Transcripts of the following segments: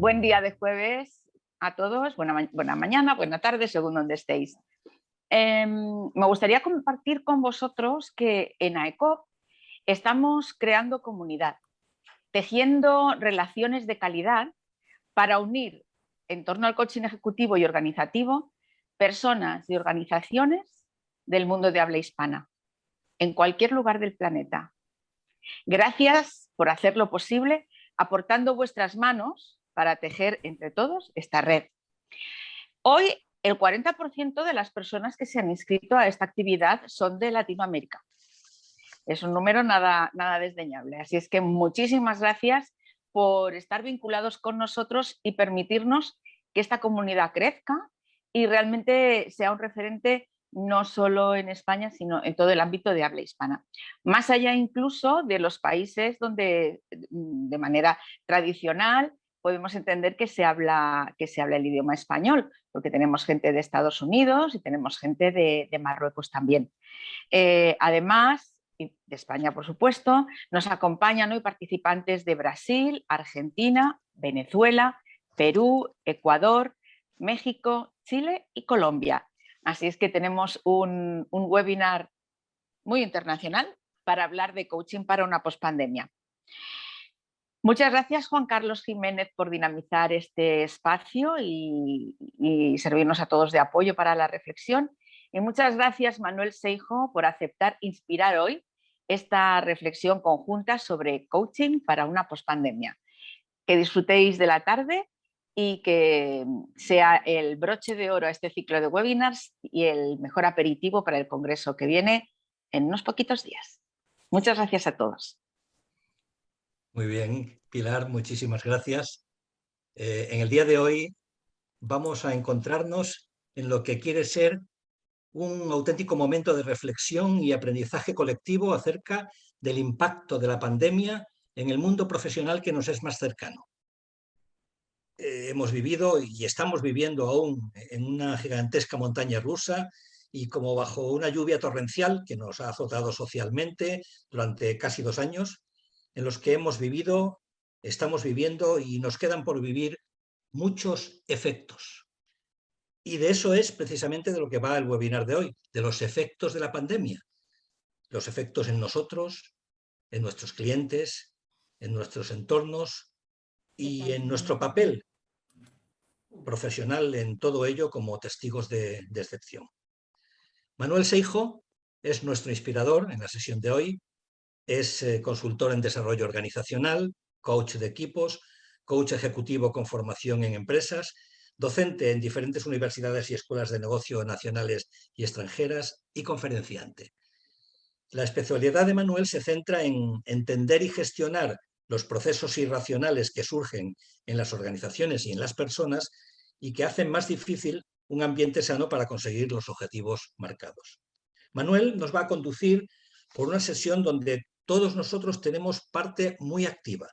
Buen día de jueves a todos, buena mañana, buena tarde, según donde estéis. Me gustaría compartir con vosotros que en AECOP estamos creando comunidad, tejiendo relaciones de calidad para unir en torno al coaching ejecutivo y organizativo personas y organizaciones del mundo de habla hispana, en cualquier lugar del planeta. Gracias por hacerlo posible, aportando vuestras manos para tejer entre todos esta red. Hoy el 40% de las personas que se han inscrito a esta actividad son de Latinoamérica. Es un número nada desdeñable. Así es que muchísimas gracias por estar vinculados con nosotros y permitirnos que esta comunidad crezca y realmente sea un referente no solo en España, sino en todo el ámbito de habla hispana. Más allá incluso de los países donde de manera tradicional podemos entender que se habla el idioma español, porque tenemos gente de Estados Unidos y tenemos gente de Marruecos también. Además, y de España, por supuesto, nos acompañan hoy participantes de Brasil, Argentina, Venezuela, Perú, Ecuador, México, Chile y Colombia. Así es que tenemos un webinar muy internacional para hablar de coaching para una pospandemia. Muchas gracias, Juan Carlos Jiménez, por dinamizar este espacio y servirnos a todos de apoyo para la reflexión. Y muchas gracias, Manuel Seijo, por aceptar inspirar hoy esta reflexión conjunta sobre coaching para una pospandemia. Que disfrutéis de la tarde y que sea el broche de oro a este ciclo de webinars y el mejor aperitivo para el congreso que viene en unos poquitos días. Muchas gracias a todos. Muy bien, Pilar, muchísimas gracias. En el día de hoy vamos a encontrarnos en lo que quiere ser un auténtico momento de reflexión y aprendizaje colectivo acerca del impacto de la pandemia en el mundo profesional que nos es más cercano. Hemos vivido y estamos viviendo aún en una gigantesca montaña rusa y como bajo una lluvia torrencial que nos ha azotado socialmente durante casi 2 años, en los que hemos vivido, estamos viviendo y nos quedan por vivir muchos efectos. Y de eso es precisamente de lo que va el webinar de hoy, de los efectos de la pandemia. Los efectos en nosotros, en nuestros clientes, en nuestros entornos y en nuestro papel profesional en todo ello como testigos de excepción. Manuel Seijo es nuestro inspirador en la sesión de hoy. Es consultor en desarrollo organizacional, coach de equipos, coach ejecutivo con formación en empresas, docente en diferentes universidades y escuelas de negocio nacionales y extranjeras y conferenciante. La especialidad de Manuel se centra en entender y gestionar los procesos irracionales que surgen en las organizaciones y en las personas y que hacen más difícil un ambiente sano para conseguir los objetivos marcados. Manuel nos va a conducir por una sesión donde todos nosotros tenemos parte muy activa.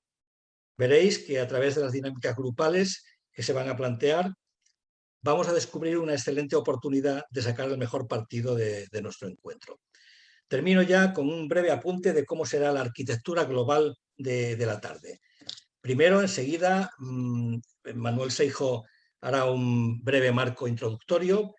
Veréis que a través de las dinámicas grupales que se van a plantear, vamos a descubrir una excelente oportunidad de sacar el mejor partido de nuestro encuentro. Termino ya con un breve apunte de cómo será la arquitectura global de la tarde. Primero, enseguida, Manuel Seijo hará un breve marco introductorio.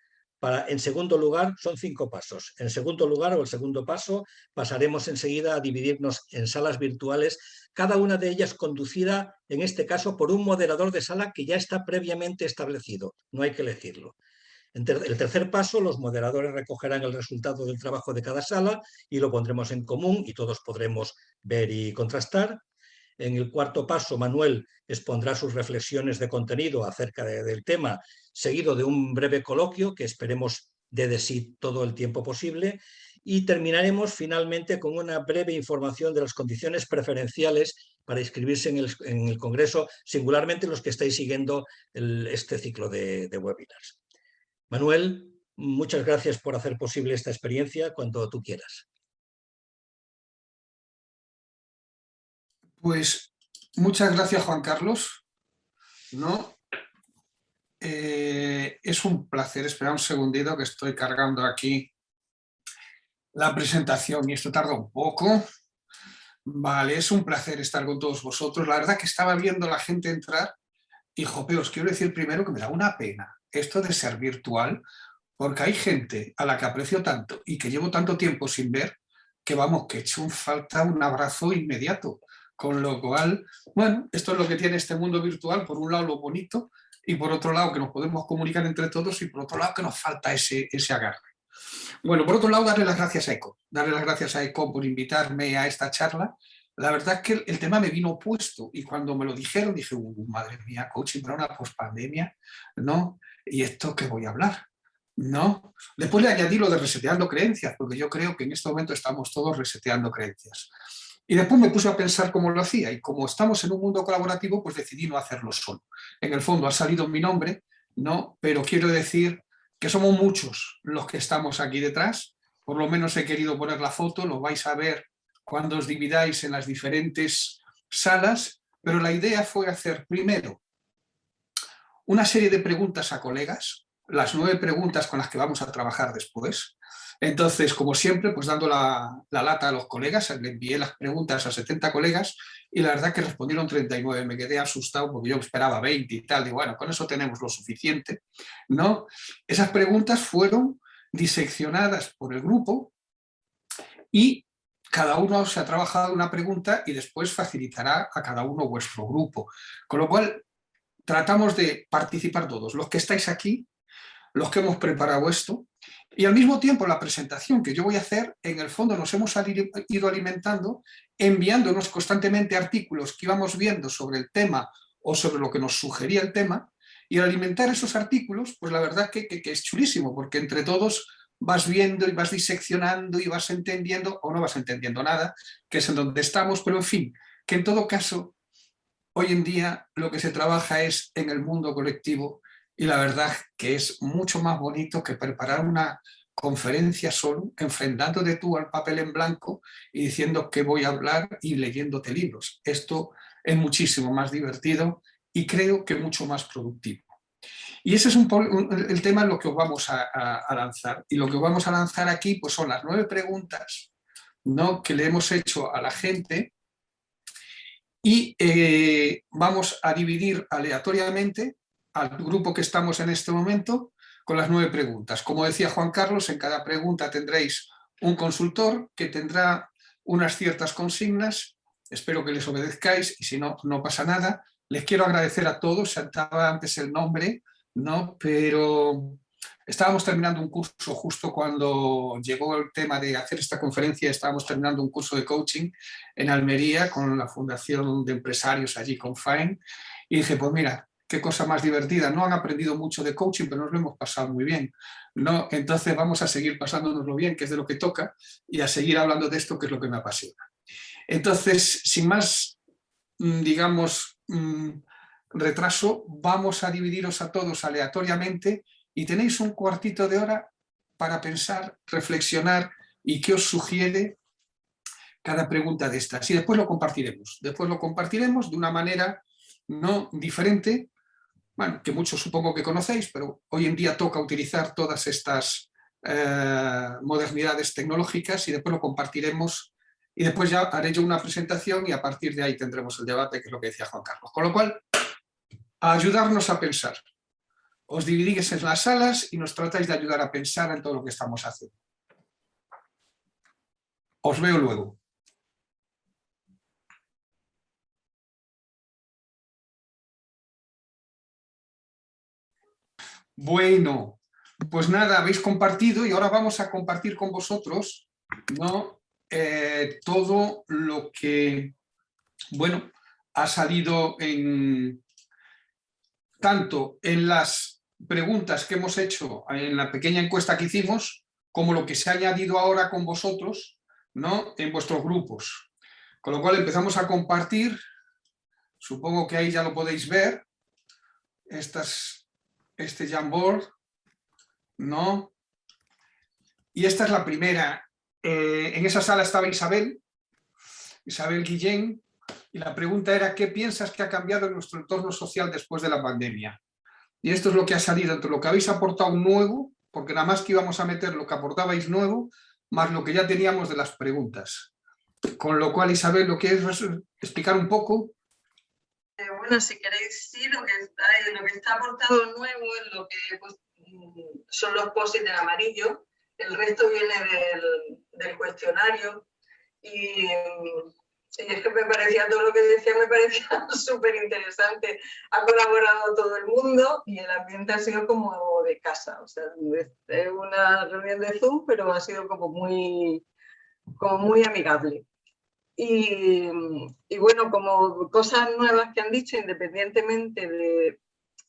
En segundo lugar, son 5 pasos. En segundo lugar, o el segundo paso, pasaremos enseguida a dividirnos en salas virtuales, cada una de ellas conducida, en este caso, por un moderador de sala que ya está previamente establecido. No hay que elegirlo. El tercer paso, los moderadores recogerán el resultado del trabajo de cada sala y lo pondremos en común y todos podremos ver y contrastar. En el cuarto paso, Manuel expondrá sus reflexiones de contenido acerca del tema, seguido de un breve coloquio que esperemos dé de sí todo el tiempo posible. Y terminaremos finalmente con una breve información de las condiciones preferenciales para inscribirse en el Congreso, singularmente los que estáis siguiendo este ciclo de webinars. Manuel, muchas gracias por hacer posible esta experiencia cuando tú quieras. Pues muchas gracias, Juan Carlos. ¿No? Es un placer. Espera un segundito que estoy cargando aquí la presentación y esto tarda un poco. Vale, es un placer estar con todos vosotros. La verdad que estaba viendo la gente entrar Y jope, os quiero decir primero que me da una pena esto de ser virtual, porque hay gente a la que aprecio tanto y que llevo tanto tiempo sin ver, que vamos, que he hecho en falta un abrazo inmediato. Con lo cual, bueno, esto es lo que tiene este mundo virtual, por un lado lo bonito, y por otro lado que nos podemos comunicar entre todos, y por otro lado que nos falta ese agarre. Bueno, por otro lado, darle las gracias a ECO. Darle las gracias a ECO por invitarme a esta charla. La verdad es que el tema me vino opuesto, y cuando me lo dijeron dije, madre mía, coaching para una pospandemia, ¿no? ¿Y esto qué voy a hablar? ¿No? Después le añadí lo de reseteando creencias, porque yo creo que en este momento estamos todos reseteando creencias. Y después me puse a pensar cómo lo hacía, y como estamos en un mundo colaborativo, pues decidí no hacerlo solo. En el fondo ha salido mi nombre, ¿no? Pero quiero decir que somos muchos los que estamos aquí detrás. Por lo menos he querido poner la foto, lo vais a ver cuando os dividáis en las diferentes salas, pero la idea fue hacer primero una serie de preguntas a colegas, las 9 preguntas con las que vamos a trabajar después. Entonces, como siempre, pues dando la lata a los colegas, le envié las preguntas a 70 colegas y la verdad que respondieron 39. Me quedé asustado porque yo esperaba 20 y tal, y bueno, con eso tenemos lo suficiente, ¿no? Esas preguntas fueron diseccionadas por el grupo y cada uno se ha trabajado una pregunta y después facilitará a cada uno vuestro grupo. Con lo cual, tratamos de participar todos, los que estáis aquí, los que hemos preparado esto, y al mismo tiempo la presentación que yo voy a hacer, en el fondo nos hemos ido alimentando, enviándonos constantemente artículos que íbamos viendo sobre el tema o sobre lo que nos sugería el tema, y al alimentar esos artículos, pues la verdad que es chulísimo, porque entre todos vas viendo y vas diseccionando y vas entendiendo, o no vas entendiendo nada, que es en donde estamos, pero en fin, que en todo caso hoy en día lo que se trabaja es en el mundo colectivo, y la verdad que es mucho más bonito que preparar una conferencia solo, enfrentándote tú al papel en blanco y diciendo qué voy a hablar y leyéndote libros. Esto es muchísimo más divertido y creo que mucho más productivo. Y ese es el tema en lo que os vamos a lanzar. Y lo que os vamos a lanzar aquí pues son las 9 preguntas, ¿no?, que le hemos hecho a la gente. Y vamos a dividir aleatoriamente al grupo que estamos en este momento con las 9 preguntas. Como decía Juan Carlos, en cada pregunta tendréis un consultor que tendrá unas ciertas consignas. Espero que les obedezcáis y si no, no pasa nada. Les quiero agradecer a todos, saltaba antes el nombre, ¿no?, pero estábamos terminando un curso justo cuando llegó el tema de hacer esta conferencia. Estábamos terminando un curso de coaching en Almería con la Fundación de Empresarios allí con FAEN, y dije, pues mira, qué cosa más divertida. No han aprendido mucho de coaching, pero nos lo hemos pasado muy bien, ¿no? Entonces vamos a seguir pasándonoslo bien, que es de lo que toca, y a seguir hablando de esto, que es lo que me apasiona. Entonces, sin más, digamos, retraso, vamos a dividiros a todos aleatoriamente y tenéis un cuartito de hora para pensar, reflexionar y qué os sugiere cada pregunta de estas. Y después lo compartiremos. Después lo compartiremos de una manera no diferente, bueno, que muchos supongo que conocéis, pero hoy en día toca utilizar todas estas modernidades tecnológicas, y después lo compartiremos y después ya haré yo una presentación y a partir de ahí tendremos el debate, que es lo que decía Juan Carlos. Con lo cual, a ayudarnos a pensar. Os dividís en las salas y nos tratáis de ayudar a pensar en todo lo que estamos haciendo. Os veo luego. Bueno, pues nada, habéis compartido y ahora vamos a compartir con vosotros, ¿no?, todo lo que, bueno, ha salido tanto en las preguntas que hemos hecho en la pequeña encuesta que hicimos, como lo que se ha añadido ahora con vosotros, ¿no?, en vuestros grupos. Con lo cual empezamos a compartir. Supongo que ahí ya lo podéis ver. Este Jamboard, ¿no? Y esta es la primera. En esa sala estaba Isabel Guillén, y la pregunta era: ¿qué piensas que ha cambiado en nuestro entorno social después de la pandemia? Y esto es lo que ha salido entre lo que habéis aportado nuevo, porque nada más que íbamos a meter lo que aportabais nuevo, más lo que ya teníamos de las preguntas. Con lo cual, Isabel, ¿lo quieres explicar un poco? Bueno, si queréis, sí, lo que está aportado nuevo es lo que pues, son los post-it en amarillo. El resto viene del cuestionario. Y es que me parecía, todo lo que decía me parecía súper interesante. Ha colaborado todo el mundo y el ambiente ha sido como de casa. O sea, es una reunión de Zoom, pero ha sido como muy amigable. Y bueno, como cosas nuevas que han dicho, independientemente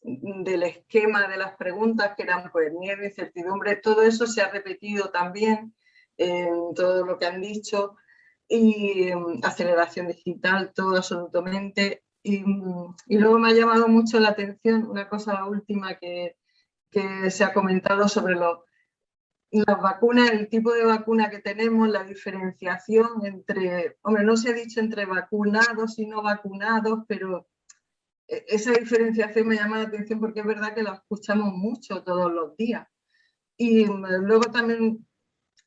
del esquema de las preguntas, que eran pues miedo, incertidumbre, todo eso se ha repetido también en todo lo que han dicho, y aceleración digital, todo absolutamente. Y luego me ha llamado mucho la atención una cosa última que se ha comentado sobre las vacunas, el tipo de vacuna que tenemos, la diferenciación entre, hombre, no se ha dicho entre vacunados y no vacunados, pero esa diferenciación me llama la atención porque es verdad que la escuchamos mucho todos los días. Y luego también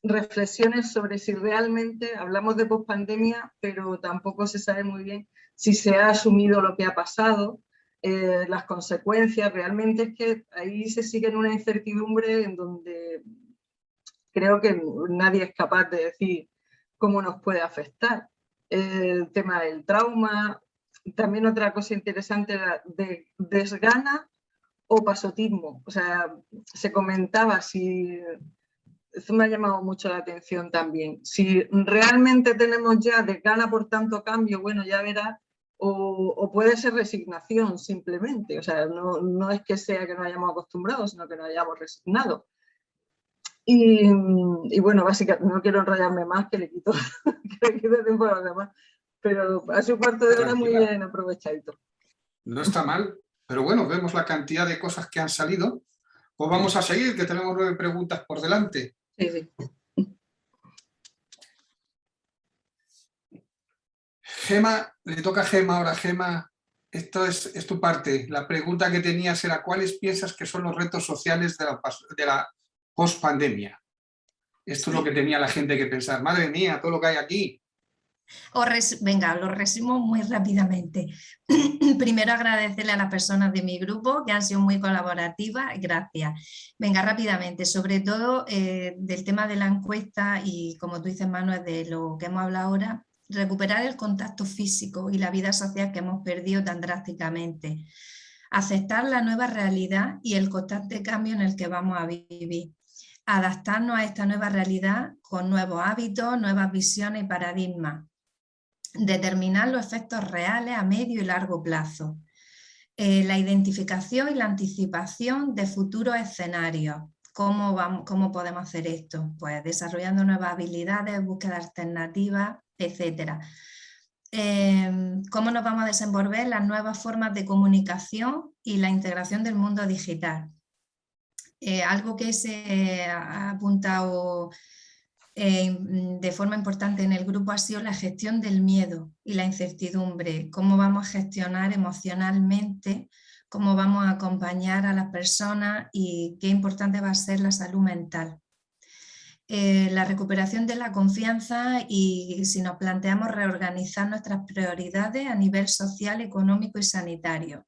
reflexiones sobre si realmente hablamos de pospandemia, pero tampoco se sabe muy bien si se ha asumido lo que ha pasado, las consecuencias. Realmente es que ahí se sigue en una incertidumbre en donde creo que nadie es capaz de decir cómo nos puede afectar. El tema del trauma, también otra cosa interesante era de desgana o pasotismo. O sea, se comentaba si, eso me ha llamado mucho la atención también, si realmente tenemos ya desgana por tanto cambio, bueno, ya verás, o puede ser resignación simplemente. O sea, no es que sea que nos hayamos acostumbrado, sino que nos hayamos resignado. Y bueno, básicamente, no quiero enrollarme más, que le quito tiempo a los demás, pero ha sido un cuarto de hora muy bien aprovechadito. No está mal, pero bueno, vemos la cantidad de cosas que han salido. Pues vamos a seguir, que tenemos 9 preguntas por delante. Sí, sí. Gema, le toca a Gema ahora. Gema, esto es tu parte. La pregunta que tenías era: ¿cuáles piensas que son los retos sociales de la pospandemia? Esto es lo que tenía la gente que pensar. Madre mía, todo lo que hay aquí. Venga, lo resumo muy rápidamente. Primero, agradecerle a las personas de mi grupo que han sido muy colaborativas. Gracias. Venga, rápidamente, sobre todo del tema de la encuesta y, como tú dices, Manuel, de lo que hemos hablado ahora, recuperar el contacto físico y la vida social que hemos perdido tan drásticamente. Aceptar la nueva realidad y el constante cambio en el que vamos a vivir. Adaptarnos a esta nueva realidad con nuevos hábitos, nuevas visiones y paradigmas. Determinar los efectos reales a medio y largo plazo. La identificación y la anticipación de futuros escenarios. ¿Cómo podemos hacer esto? Pues desarrollando nuevas habilidades, búsqueda alternativas, etc. ¿Cómo nos vamos a desenvolver las nuevas formas de comunicación y la integración del mundo digital? Algo que se ha apuntado de forma importante en el grupo ha sido la gestión del miedo y la incertidumbre, cómo vamos a gestionar emocionalmente, cómo vamos a acompañar a las personas y qué importante va a ser la salud mental. La recuperación de la confianza y si nos planteamos reorganizar nuestras prioridades a nivel social, económico y sanitario.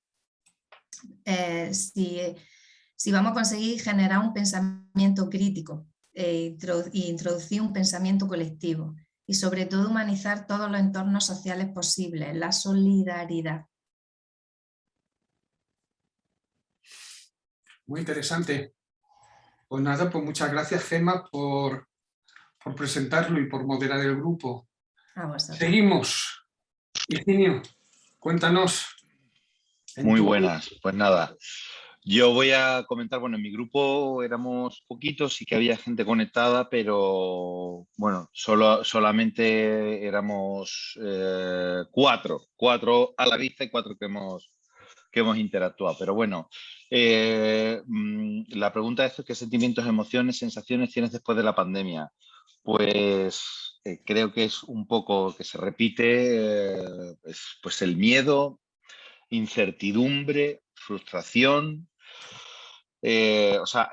Si vamos a conseguir generar un pensamiento crítico e introducir un pensamiento colectivo y sobre todo humanizar todos los entornos sociales posibles, la solidaridad. Muy interesante. Pues nada, pues muchas gracias, Gema, por presentarlo y por moderar el grupo. Seguimos. Higinio, cuéntanos. Muy buenas, pues nada. Yo voy a comentar, bueno, en mi grupo éramos poquitos, sí que había gente conectada, pero bueno, solamente éramos 4 a la vista y 4 que hemos interactuado. Pero bueno, la pregunta es: ¿qué sentimientos, emociones, sensaciones tienes después de la pandemia? Pues creo que es un poco que se repite pues el miedo, incertidumbre, frustración. O sea,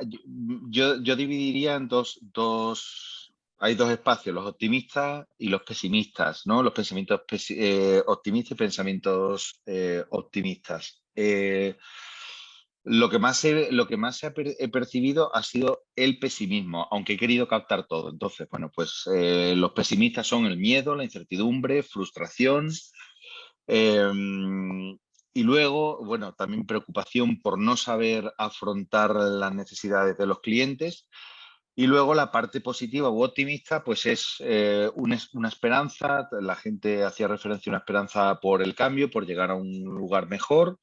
yo dividiría en dos hay dos espacios, los optimistas y los pesimistas, ¿no? Los pensamientos optimistas y pensamientos optimistas. Lo que más he percibido ha sido el pesimismo, aunque he querido captar todo. Entonces, bueno, pues los pesimistas son el miedo, la incertidumbre, frustración, y luego, bueno, también preocupación por no saber afrontar las necesidades de los clientes. Y luego la parte positiva u optimista, pues es una esperanza. La gente hacía referencia a una esperanza por el cambio, por llegar a un lugar mejor.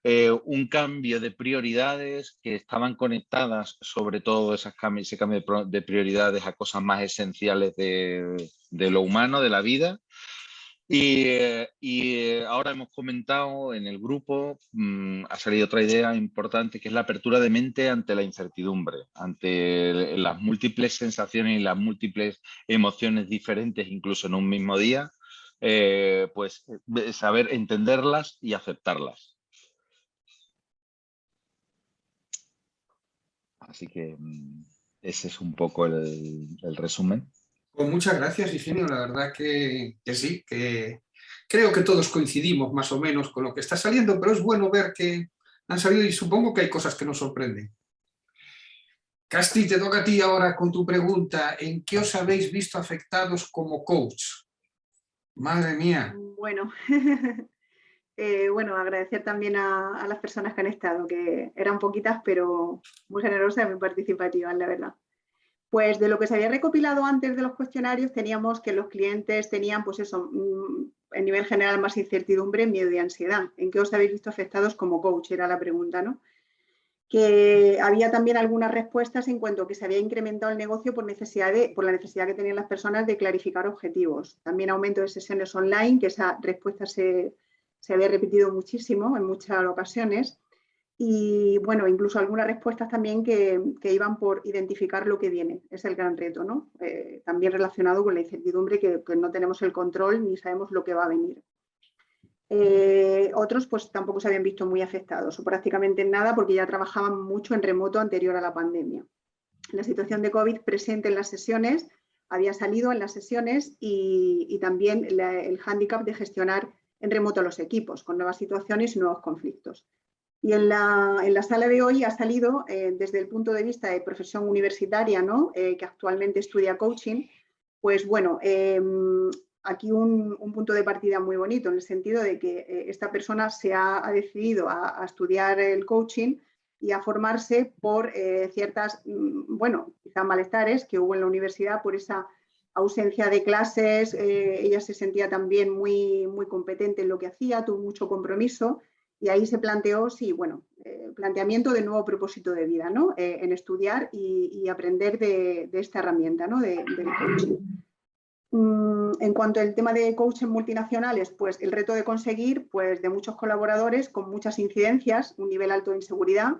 Un cambio de prioridades que estaban conectadas, sobre todo ese cambio de prioridades a cosas más esenciales de lo humano, de la vida. Y ahora hemos comentado en el grupo, ha salido otra idea importante, que es la apertura de mente ante la incertidumbre, ante las múltiples sensaciones y las múltiples emociones diferentes, incluso en un mismo día, pues saber entenderlas y aceptarlas. Así que ese es un poco el resumen. Pues muchas gracias, Higinio. La verdad que sí, que creo que todos coincidimos más o menos con lo que está saliendo, pero es bueno ver que han salido y supongo que hay cosas que nos sorprenden. Casti, te toca a ti ahora con tu pregunta. ¿En qué os habéis visto afectados como coach? Madre mía. Bueno, bueno, agradecer también a las personas que han estado, que eran poquitas, pero muy generosas y muy participativas, la verdad. Pues de lo que se había recopilado antes de los cuestionarios, teníamos que los clientes tenían, pues eso, en nivel general más incertidumbre, miedo y ansiedad. ¿En qué os habéis visto afectados como coach? Era la pregunta, ¿no? Que había también algunas respuestas en cuanto a que se había incrementado el negocio por la necesidad que tenían las personas de clarificar objetivos. También aumento de sesiones online, que esa respuesta se había repetido muchísimo en muchas ocasiones. Y bueno, incluso algunas respuestas también que iban por identificar lo que viene. Es el gran reto, ¿no? También relacionado con la incertidumbre, que no tenemos el control ni sabemos lo que va a venir. Otros pues tampoco se habían visto muy afectados o prácticamente en nada porque ya trabajaban mucho en remoto anterior a la pandemia. La situación de COVID presente en las sesiones, había salido en las sesiones y también el hándicap de gestionar en remoto los equipos con nuevas situaciones y nuevos conflictos. Y en la sala de hoy ha salido desde el punto de vista de profesión universitaria, ¿no? Que actualmente estudia coaching, pues bueno, aquí un punto de partida muy bonito en el sentido de que esta persona se ha decidido a estudiar el coaching y a formarse por ciertas, bueno, quizá malestares que hubo en la universidad por esa ausencia de clases. Ella se sentía también muy competente en lo que hacía, tuvo mucho compromiso. Y ahí se planteó, sí, bueno, planteamiento de nuevo propósito de vida, ¿no? En estudiar y aprender de esta herramienta, ¿no? Del coaching. En cuanto al tema de coaching multinacionales, pues el reto de conseguir, pues de muchos colaboradores con muchas incidencias, un nivel alto de inseguridad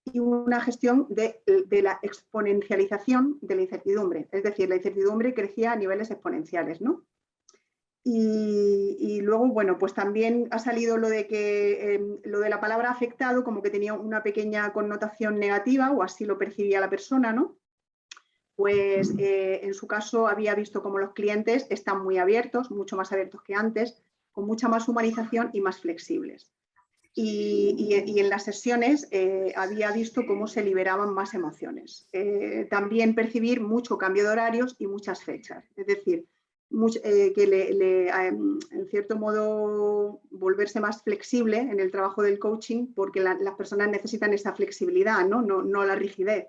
y una gestión de la exponencialización de la incertidumbre. Es decir, la incertidumbre crecía a niveles exponenciales, ¿no? Y luego, bueno, pues también ha salido lo de que lo de la palabra afectado como que tenía una pequeña connotación negativa o así lo percibía la persona, ¿no? Pues en su caso había visto como los clientes están muy abiertos, mucho más abiertos que antes, con mucha más humanización y más flexibles. Y en las sesiones había visto cómo se liberaban más emociones. También percibir mucho cambio de horarios y muchas fechas, es decir, que en cierto modo volverse más flexible en el trabajo del coaching porque las personas necesitan esa flexibilidad, no la rigidez.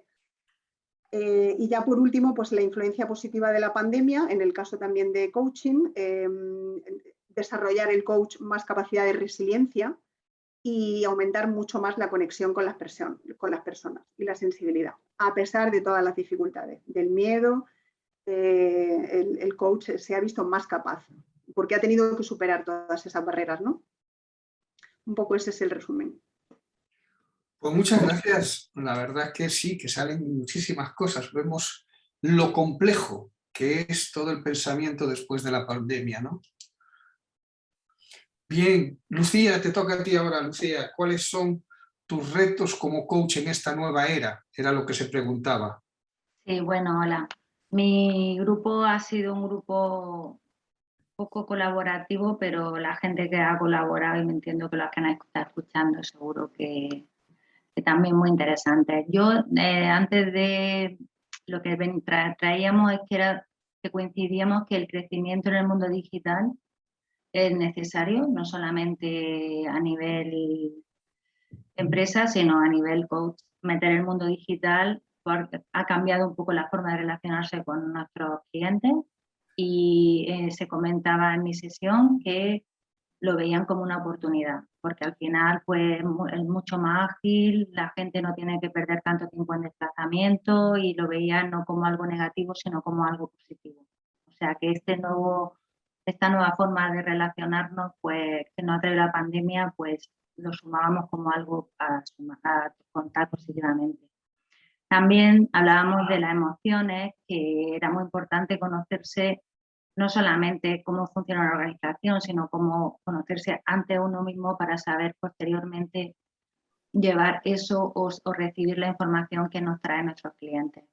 Y ya por último, pues la influencia positiva de la pandemia, en el caso también de coaching, desarrollar el coach más capacidad de resiliencia y aumentar mucho más la conexión con las personas y la sensibilidad, a pesar de todas las dificultades, del miedo. El coach se ha visto más capaz porque ha tenido que superar todas esas barreras, ¿no? Un poco ese es el resumen. Pues muchas gracias. La verdad es que sí, que salen muchísimas cosas. Vemos lo complejo que es todo el pensamiento después de la pandemia, ¿no? Bien, Lucía, te toca a ti ahora, Lucía. ¿Cuáles son tus retos como coach en esta nueva era? Era lo que se preguntaba. Sí, bueno, hola. Mi grupo ha sido un grupo poco colaborativo, pero la gente que ha colaborado, y me entiendo que los que han estado escuchando, seguro que también muy interesante. Yo, antes de lo que traíamos, es que coincidíamos que el crecimiento en el mundo digital es necesario, no solamente a nivel empresa, sino a nivel coach. Meter el mundo digital ha cambiado un poco la forma de relacionarse con nuestros clientes y se comentaba en mi sesión que lo veían como una oportunidad, porque al final pues, es mucho más ágil, la gente no tiene que perder tanto tiempo en desplazamiento y lo veían no como algo negativo, sino como algo positivo. O sea que esta nueva forma de relacionarnos, pues que nos ha traído la pandemia, pues lo sumábamos como algo a contar positivamente. También hablábamos de las emociones, que era muy importante conocerse no solamente cómo funciona una organización, sino cómo conocerse ante uno mismo para saber posteriormente llevar eso o recibir la información que nos traen nuestros clientes.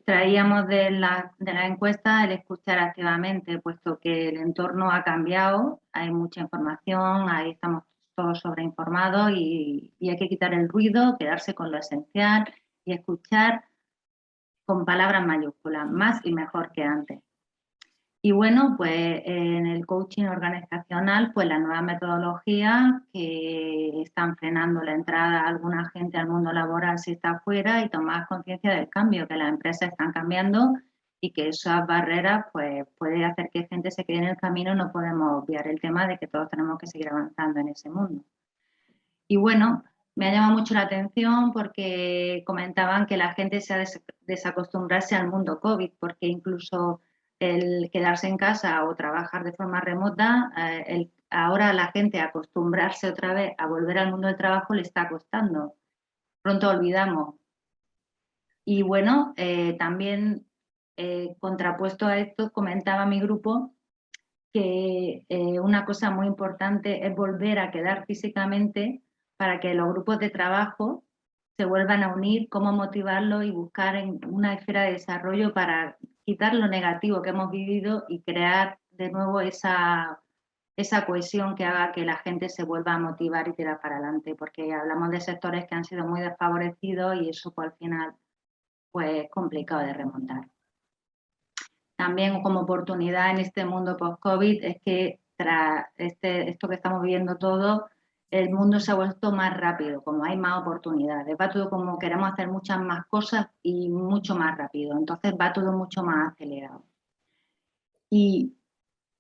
Traíamos de la encuesta el escuchar activamente, puesto que el entorno ha cambiado, hay mucha información, ahí estamos todos sobreinformados y hay que quitar el ruido, quedarse con lo esencial y escuchar con palabras mayúsculas, más y mejor que antes. Y bueno, pues en el coaching organizacional, pues las nuevas metodologías que están frenando la entrada a alguna gente al mundo laboral si está afuera y tomar conciencia del cambio, que las empresas están cambiando y que esas barreras pues puede hacer que gente se quede en el camino. No podemos obviar el tema de que todos tenemos que seguir avanzando en ese mundo. Y bueno, me ha llamado mucho la atención porque comentaban que la gente se ha desacostumbrarse al mundo COVID, porque incluso el quedarse en casa o trabajar de forma remota, ahora a la gente acostumbrarse otra vez a volver al mundo del trabajo le está costando. Pronto olvidamos. Y bueno, también contrapuesto a esto, comentaba mi grupo que una cosa muy importante es volver a quedar físicamente para que los grupos de trabajo se vuelvan a unir, cómo motivarlos y buscar en una esfera de desarrollo para quitar lo negativo que hemos vivido y crear de nuevo esa cohesión que haga que la gente se vuelva a motivar y tirar para adelante, porque hablamos de sectores que han sido muy desfavorecidos y eso pues, al final pues, es complicado de remontar. También como oportunidad en este mundo post-COVID es que tras esto que estamos viviendo todos, el mundo se ha vuelto más rápido, como hay más oportunidades, va todo como queremos hacer muchas más cosas y mucho más rápido, entonces va todo mucho más acelerado. Y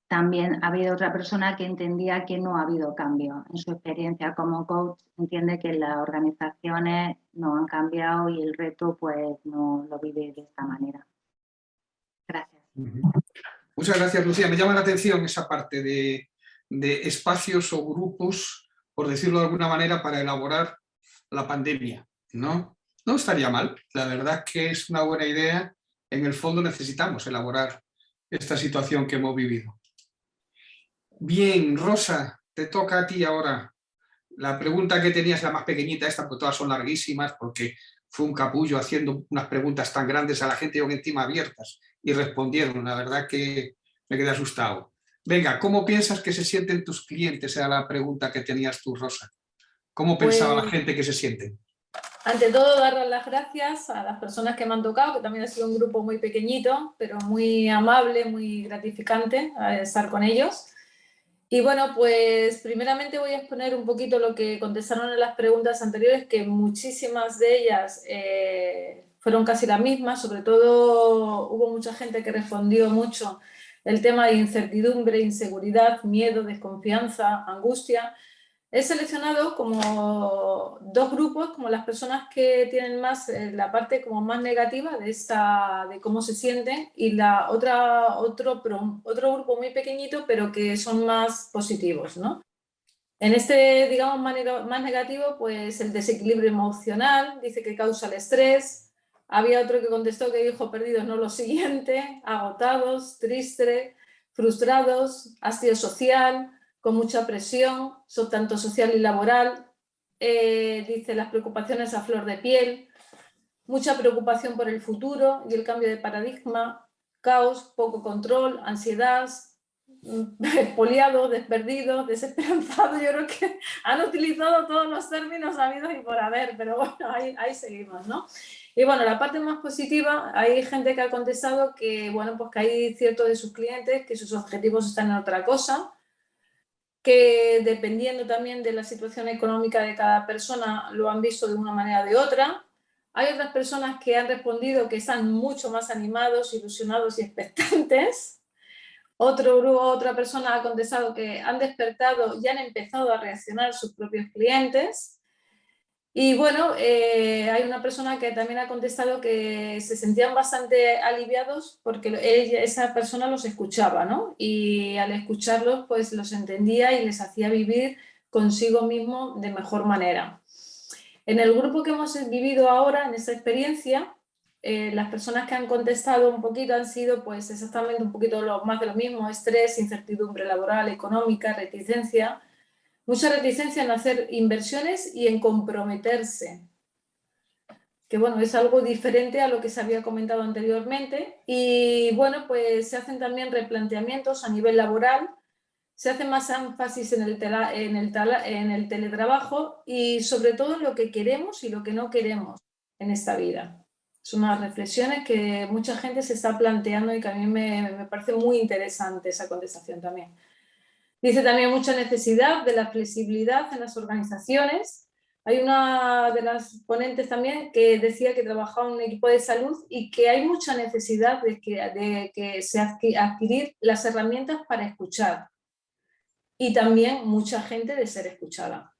también ha habido otra persona que entendía que no ha habido cambio. En su experiencia como coach entiende que las organizaciones no han cambiado y el reto pues no lo vive de esta manera. Gracias. Muchas gracias, Lucía. Me llama la atención esa parte de espacios o grupos, por decirlo de alguna manera, para elaborar la pandemia, ¿no? No estaría mal. La verdad es que es una buena idea. En el fondo necesitamos elaborar esta situación que hemos vivido. Bien, Rosa, te toca a ti ahora. La pregunta que tenías, la más pequeñita esta, porque todas son larguísimas, porque fue un capullo haciendo unas preguntas tan grandes a la gente y aún encima abiertas, y respondieron. La verdad que me quedé asustado. Venga, ¿cómo piensas que se sienten tus clientes? Era la pregunta que tenías tú, Rosa. ¿Cómo pensaba la gente que se siente? Ante todo, darles las gracias a las personas que me han tocado, que también ha sido un grupo muy pequeñito, pero muy amable, muy gratificante estar con ellos. Y bueno, pues primeramente voy a exponer un poquito lo que contestaron en las preguntas anteriores, que muchísimas de ellas fueron casi las mismas. Sobre todo hubo mucha gente que respondió mucho el tema de incertidumbre, inseguridad, miedo, desconfianza, angustia. He seleccionado como dos grupos, como las personas que tienen más la parte como más negativa de cómo se sienten, y la otro grupo muy pequeñito, pero que son más positivos, ¿no? En este, digamos, más negativo, pues el desequilibrio emocional, dice que causa el estrés. Había otro que contestó que dijo perdidos, no lo siguiente, agotados, tristes, frustrados, hastío social, con mucha presión, tanto social y laboral. Dice las preocupaciones a flor de piel. mucha preocupación por el futuro y el cambio de paradigma, caos, poco control, ansiedad, expoliado, desperdido, desesperanzado. Yo creo que han utilizado todos los términos habidos y por haber, pero bueno, ahí seguimos, ¿no? Y bueno, la parte más positiva, hay gente que ha contestado que, bueno, pues que hay ciertos de sus clientes que sus objetivos están en otra cosa, que dependiendo también de la situación económica de cada persona lo han visto de una manera o de otra. Hay otras personas que han respondido que están mucho más animados, ilusionados y expectantes. Otra persona ha contestado que han despertado y han empezado a reaccionar sus propios clientes. Y bueno, hay una persona que también ha contestado que se sentían bastante aliviados porque esa persona los escuchaba, ¿no? Y al escucharlos, pues los entendía y les hacía vivir consigo mismo de mejor manera. En el grupo que hemos vivido ahora, en esta experiencia, las personas que han contestado un poquito han sido pues exactamente un poquito más de lo mismo: estrés, incertidumbre laboral, económica, reticencia, mucha reticencia en hacer inversiones y en comprometerse, que bueno, es algo diferente a lo que se había comentado anteriormente. Y bueno, pues se hacen también replanteamientos a nivel laboral, se hace más énfasis en el teletrabajo y sobre todo en lo que queremos y lo que no queremos en esta vida. Son unas reflexiones que mucha gente se está planteando y que a mí me parece muy interesante esa contestación también. Dice también mucha necesidad de la flexibilidad en las organizaciones. Hay una de las ponentes también que decía que trabajaba en un equipo de salud y que hay mucha necesidad de que se adquirir las herramientas para escuchar y también mucha gente de ser escuchada.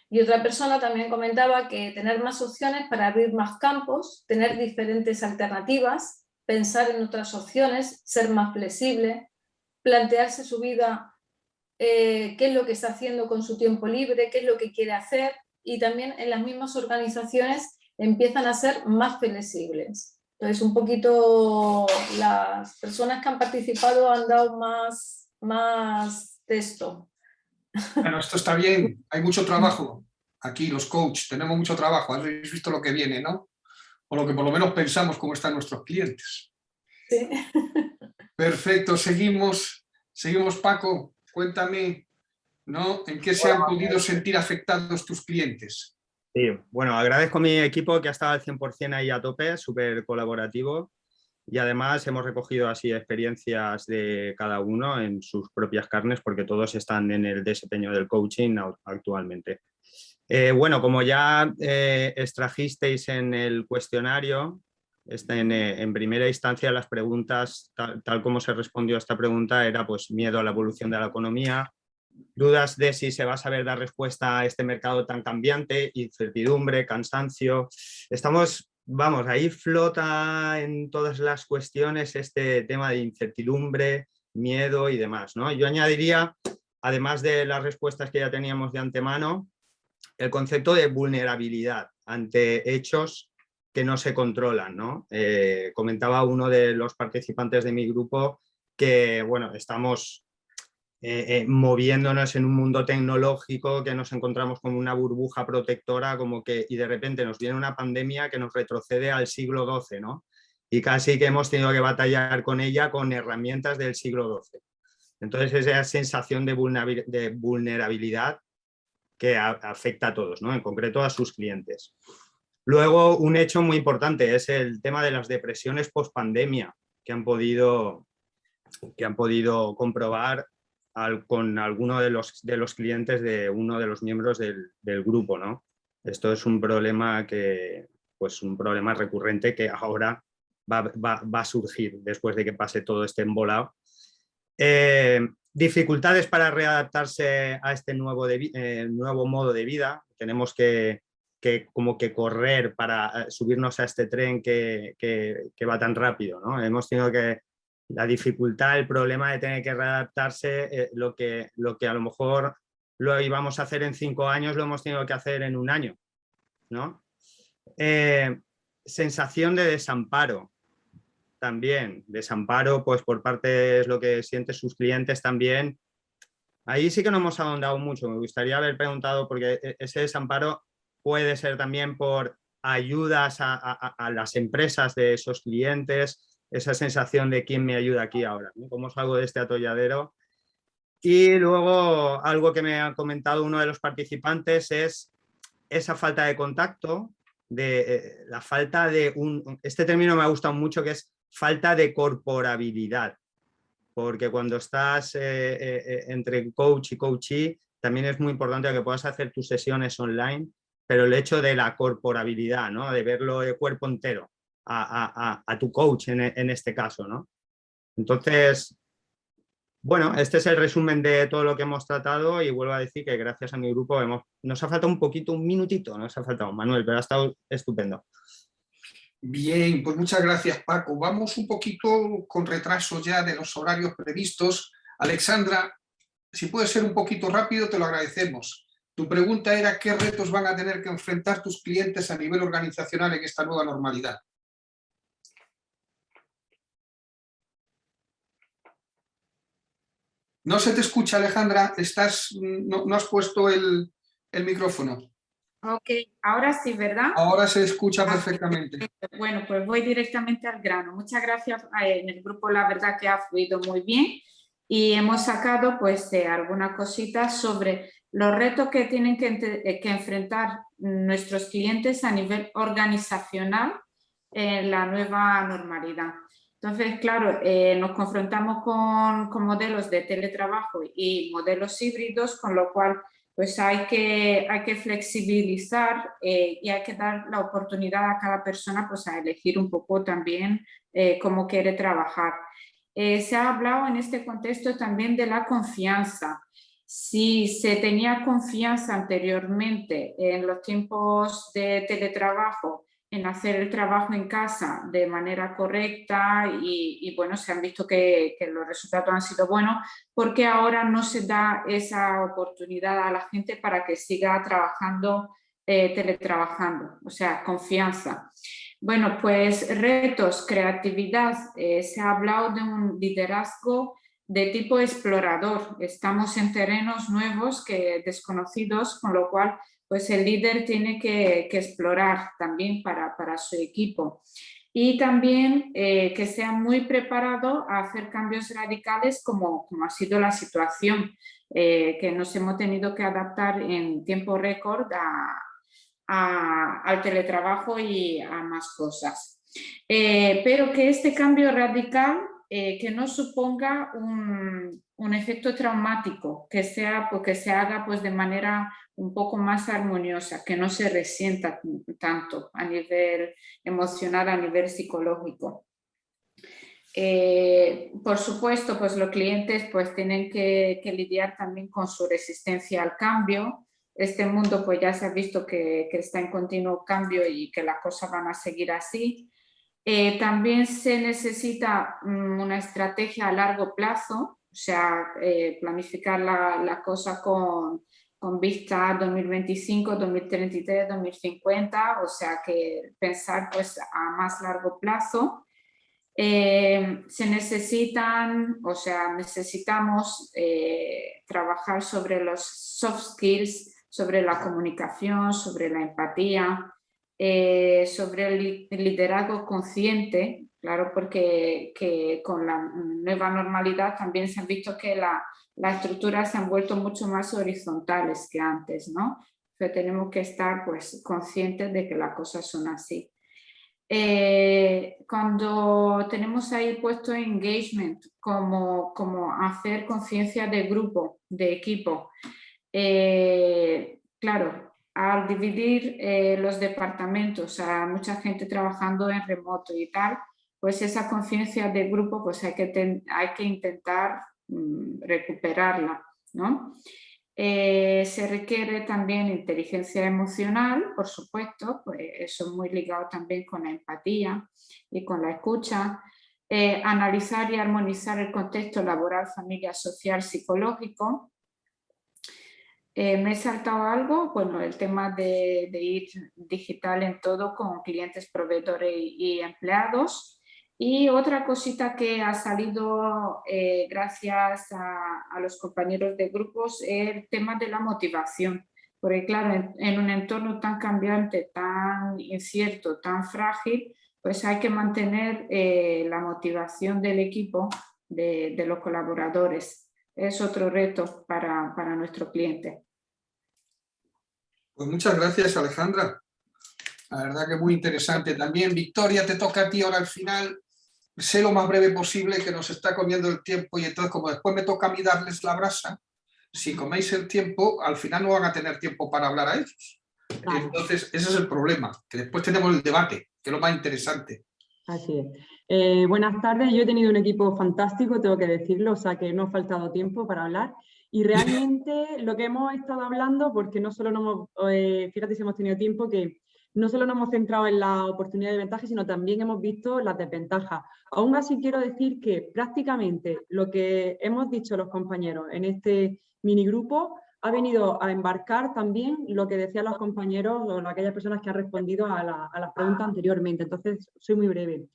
Y otra persona también comentaba que tener más opciones para abrir más campos, tener diferentes alternativas, pensar en otras opciones, ser más flexible, plantearse su vida, qué es lo que está haciendo con su tiempo libre, qué es lo que quiere hacer, y también en las mismas organizaciones empiezan a ser más flexibles. Entonces, un poquito las personas que han participado han dado más texto. Bueno, esto está bien, hay mucho trabajo. Aquí los coaches tenemos mucho trabajo, habéis visto lo que viene, ¿no? O lo que por lo menos pensamos cómo están nuestros clientes. Sí. Perfecto, seguimos Paco, cuéntame, ¿no? ¿En qué se han podido sentir afectados tus clientes? Sí, bueno, agradezco a mi equipo que ha estado al 100% ahí a tope, súper colaborativo, y además hemos recogido así experiencias de cada uno en sus propias carnes porque todos están en el desempeño del coaching actualmente. Bueno, como ya extrajisteis en el cuestionario, en primera instancia las preguntas, tal como se respondió a esta pregunta, era pues miedo a la evolución de la economía, dudas de si se va a saber dar respuesta a este mercado tan cambiante, incertidumbre, cansancio. Vamos, ahí flota en todas las cuestiones este tema de incertidumbre, miedo y demás, ¿no? Yo añadiría, además de las respuestas que ya teníamos de antemano, el concepto de vulnerabilidad ante hechos que no se controlan, ¿no? Comentaba uno de los participantes de mi grupo que, bueno, estamos moviéndonos en un mundo tecnológico, que nos encontramos como una burbuja protectora, y de repente nos viene una pandemia que nos retrocede al siglo XII, ¿no? Y casi que hemos tenido que batallar con ella con herramientas del siglo XII. Entonces esa sensación de vulnerabilidad que afecta a todos, ¿no? En concreto a sus clientes. Luego, un hecho muy importante es el tema de las depresiones post-pandemia que han podido comprobar con alguno de los clientes de uno de los miembros del grupo, ¿no? Esto es un problema un problema recurrente que ahora va a surgir después de que pase todo este embolado. Dificultades para readaptarse a este nuevo modo de vida. Tenemos que correr para subirnos a este tren que va tan rápido, ¿no? Hemos tenido que la dificultad, el problema de tener que readaptarse, lo que a lo mejor lo íbamos a hacer en 5 años, lo hemos tenido que hacer en 1 año, ¿no? Sensación de desamparo también, desamparo pues por parte es lo que sienten sus clientes también. Ahí sí que no hemos ahondado mucho, me gustaría haber preguntado porque ese desamparo puede ser también por ayudas a las empresas de esos clientes, esa sensación de quién me ayuda aquí ahora, ¿no? ¿Cómo salgo de este atolladero? Y luego algo que me ha comentado uno de los participantes es esa falta de contacto, la falta de este término me ha gustado mucho, que es falta de corporabilidad, porque cuando estás entre coach y coachee también es muy importante que puedas hacer tus sesiones online, pero el hecho de la corporabilidad, ¿no? De verlo de cuerpo entero a tu coach en este caso, ¿no? Entonces, bueno, este es el resumen de todo lo que hemos tratado y vuelvo a decir que gracias a mi grupo nos ha faltado un minutito, nos ha faltado, Manuel, pero ha estado estupendo. Bien, pues muchas gracias, Paco. Vamos un poquito con retraso ya de los horarios previstos. Alexandra, si puedes ser un poquito rápido, te lo agradecemos. Tu pregunta era ¿qué retos van a tener que enfrentar tus clientes a nivel organizacional en esta nueva normalidad? No se te escucha, Alejandra, no has puesto el micrófono. Ok, ahora sí, ¿verdad? Ahora se escucha perfectamente. Bueno, pues voy directamente al grano. Muchas gracias. En el grupo la verdad que ha fluido muy bien y hemos sacado pues algunas cositas sobre los retos que tienen que enfrentar nuestros clientes a nivel organizacional en la nueva normalidad. Entonces, claro, nos confrontamos con modelos de teletrabajo y modelos híbridos, con lo cual pues hay que flexibilizar y hay que dar la oportunidad a cada persona pues, a elegir un poco también cómo quiere trabajar. Se ha hablado en este contexto también de la confianza. Si se tenía confianza anteriormente en los tiempos de teletrabajo, en hacer el trabajo en casa de manera correcta y bueno, se han visto que los resultados han sido buenos, porque ahora no se da esa oportunidad a la gente para que siga trabajando, teletrabajando, o sea, confianza. Bueno, pues retos, creatividad, se ha hablado de un liderazgo de tipo explorador. Estamos en terrenos nuevos, desconocidos, con lo cual pues el líder tiene que explorar también para su equipo. Y también que sea muy preparado a hacer cambios radicales como ha sido la situación, que nos hemos tenido que adaptar en tiempo récord al teletrabajo y a más cosas. Pero que este cambio radical que no suponga un efecto traumático, que se haga pues, de manera un poco más armoniosa, que no se resienta tanto a nivel emocional, a nivel psicológico. Por supuesto, pues los clientes pues, tienen que lidiar también con su resistencia al cambio. Este mundo pues, ya se ha visto que está en continuo cambio y que las cosas van a seguir así. También se necesita una estrategia a largo plazo, o sea, planificar la cosa con vista a 2025, 2033, 2050, o sea, que pensar pues, a más largo plazo. Necesitamos trabajar sobre los soft skills, sobre la comunicación, sobre la empatía, sobre el liderazgo consciente, claro, porque con la nueva normalidad también se han visto que las estructuras se han vuelto mucho más horizontales que antes, ¿no? Pero tenemos que estar pues, conscientes de que las cosas son así. Cuando tenemos ahí puesto engagement como hacer conciencia de grupo, de equipo, claro, al dividir los departamentos a mucha gente trabajando en remoto y tal, pues esa conciencia de grupo pues hay que intentar recuperarla, ¿no? Se requiere también inteligencia emocional, por supuesto, pues eso es muy ligado también con la empatía y con la escucha. Analizar y armonizar el contexto laboral, familiar, social, psicológico. Me he saltado algo, bueno, el tema de ir digital en todo con clientes, proveedores y empleados. Y otra cosita que ha salido gracias a los compañeros de grupos es el tema de la motivación. porque claro, en un entorno tan cambiante, tan incierto, tan frágil, pues hay que mantener la motivación del equipo, de los colaboradores. Es otro reto para nuestro cliente. Pues muchas gracias, Alejandra. La verdad que muy interesante también. Victoria, te toca a ti ahora al final. Sé lo más breve posible, que nos está comiendo el tiempo, y entonces como después me toca a mí darles la brasa, si coméis el tiempo, al final no van a tener tiempo para hablar a ellos. Claro. Entonces ese es el problema, que después tenemos el debate, que es lo más interesante. Así es. Buenas tardes, yo he tenido un equipo fantástico, tengo que decirlo, o sea que no ha faltado tiempo para hablar. Y realmente lo que hemos estado hablando, porque no solo nos hemos, fíjate si hemos tenido tiempo, que no solo nos hemos centrado en la oportunidad de ventaja, sino también hemos visto las desventajas. Aún así quiero decir que prácticamente lo que hemos dicho los compañeros en este minigrupo ha venido a embarcar también lo que decían los compañeros o aquellas personas que han respondido a las preguntas anteriormente. Entonces, soy muy breve.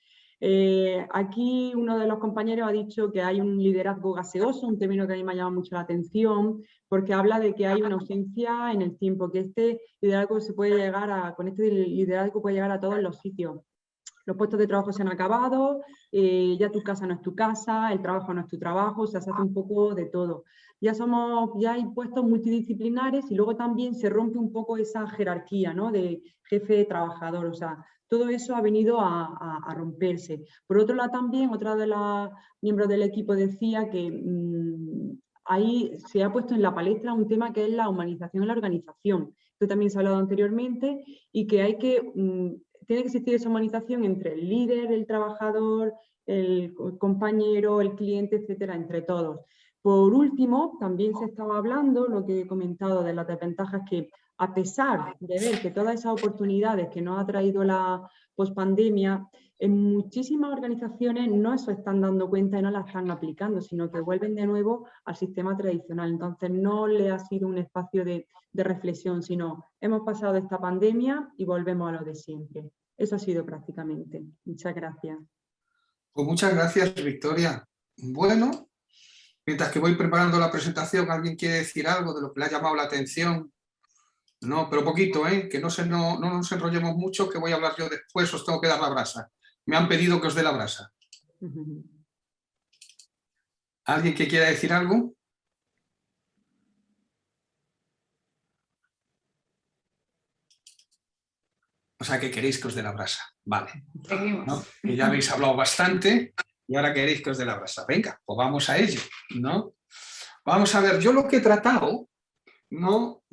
Aquí uno de los compañeros ha dicho que hay un liderazgo gaseoso, un término que a mí me ha llamado mucho la atención, porque habla de que hay una ausencia en el tiempo, que este liderazgo con este liderazgo puede llegar a todos los sitios. Los puestos de trabajo se han acabado, ya tu casa no es tu casa, el trabajo no es tu trabajo, o sea, se hace un poco de todo. Ya hay puestos multidisciplinares y luego también se rompe un poco esa jerarquía, ¿no? De jefe-trabajador, o sea, todo eso ha venido a romperse. Por otro lado también, otra de las miembros del equipo decía que ahí se ha puesto en la palestra un tema que es la humanización en la organización. Esto también se ha hablado anteriormente y que tiene que existir esa humanización entre el líder, el trabajador, el compañero, el cliente, etcétera, entre todos. Por último, también se estaba hablando, lo que he comentado de las desventajas, que a pesar de ver que todas esas oportunidades que nos ha traído la pospandemia, en muchísimas organizaciones no se están dando cuenta y no las están aplicando, sino que vuelven de nuevo al sistema tradicional. Entonces no le ha sido un espacio de reflexión, sino hemos pasado esta pandemia y volvemos a lo de siempre. Eso ha sido prácticamente. Muchas gracias. Pues muchas gracias, Victoria. Bueno, mientras que voy preparando la presentación, ¿alguien quiere decir algo de lo que le ha llamado la atención? No, pero poquito, que no nos enrollemos mucho, que voy a hablar yo después, os tengo que dar la brasa. Me han pedido que os dé la brasa. ¿Alguien que quiera decir algo? O sea, que queréis que os dé la brasa. Vale. Seguimos. ¿No? Que ya habéis hablado bastante y ahora queréis que os dé la brasa. Venga, pues vamos a ello, ¿no? Vamos a ver, yo lo que he tratado, ¿no?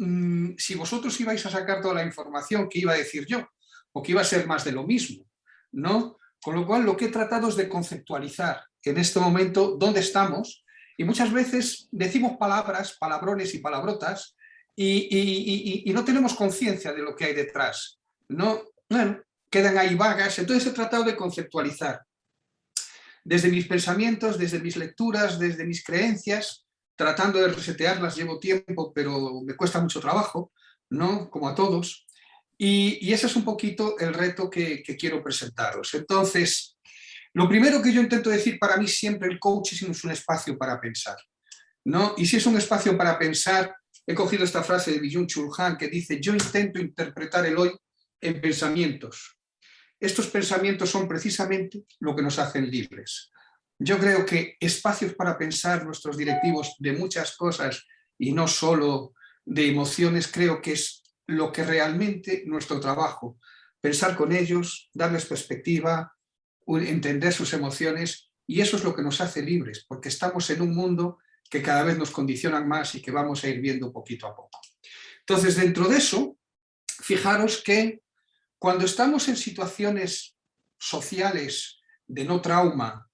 Si vosotros ibais a sacar toda la información que iba a decir yo, o que iba a ser más de lo mismo, ¿no? Con lo cual lo que he tratado es de conceptualizar en este momento dónde estamos, y muchas veces decimos palabras, palabrones y palabrotas, y no tenemos conciencia de lo que hay detrás, ¿no? Bueno, quedan ahí vagas. Entonces he tratado de conceptualizar desde mis pensamientos, desde mis lecturas, desde mis creencias, tratando de resetearlas. Llevo tiempo, pero me cuesta mucho trabajo, ¿no? Como a todos. Y ese es un poquito el reto que quiero presentaros. Entonces, lo primero que yo intento decir, para mí siempre el coaching es un espacio para pensar, ¿no? Y si es un espacio para pensar, he cogido esta frase de Byung-Chul Han que dice: yo intento interpretar el hoy en pensamientos. Estos pensamientos son precisamente lo que nos hacen libres. Yo creo que espacios para pensar nuestros directivos de muchas cosas y no solo de emociones, creo que es lo que realmente nuestro trabajo, pensar con ellos, darles perspectiva, entender sus emociones, y eso es lo que nos hace libres, porque estamos en un mundo que cada vez nos condicionan más y que vamos a ir viendo poquito a poco. Entonces, dentro de eso, fijaros que cuando estamos en situaciones sociales de no trauma,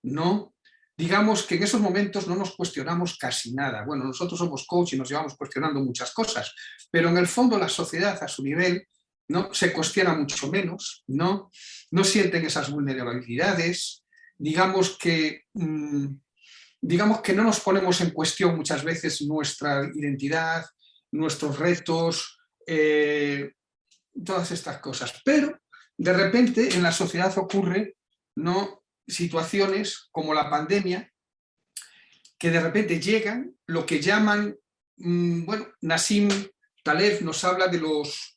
¿no? Digamos que en esos momentos no nos cuestionamos casi nada. Bueno, nosotros somos coach y nos llevamos cuestionando muchas cosas, pero en el fondo la sociedad a su nivel, ¿no? Se cuestiona mucho menos, ¿no? No sienten esas vulnerabilidades, digamos que no nos ponemos en cuestión muchas veces nuestra identidad, nuestros retos, todas estas cosas. Pero de repente en la sociedad ocurre, ¿no?, situaciones como la pandemia, que de repente llegan, lo que llaman, bueno, Nassim Taleb nos habla de los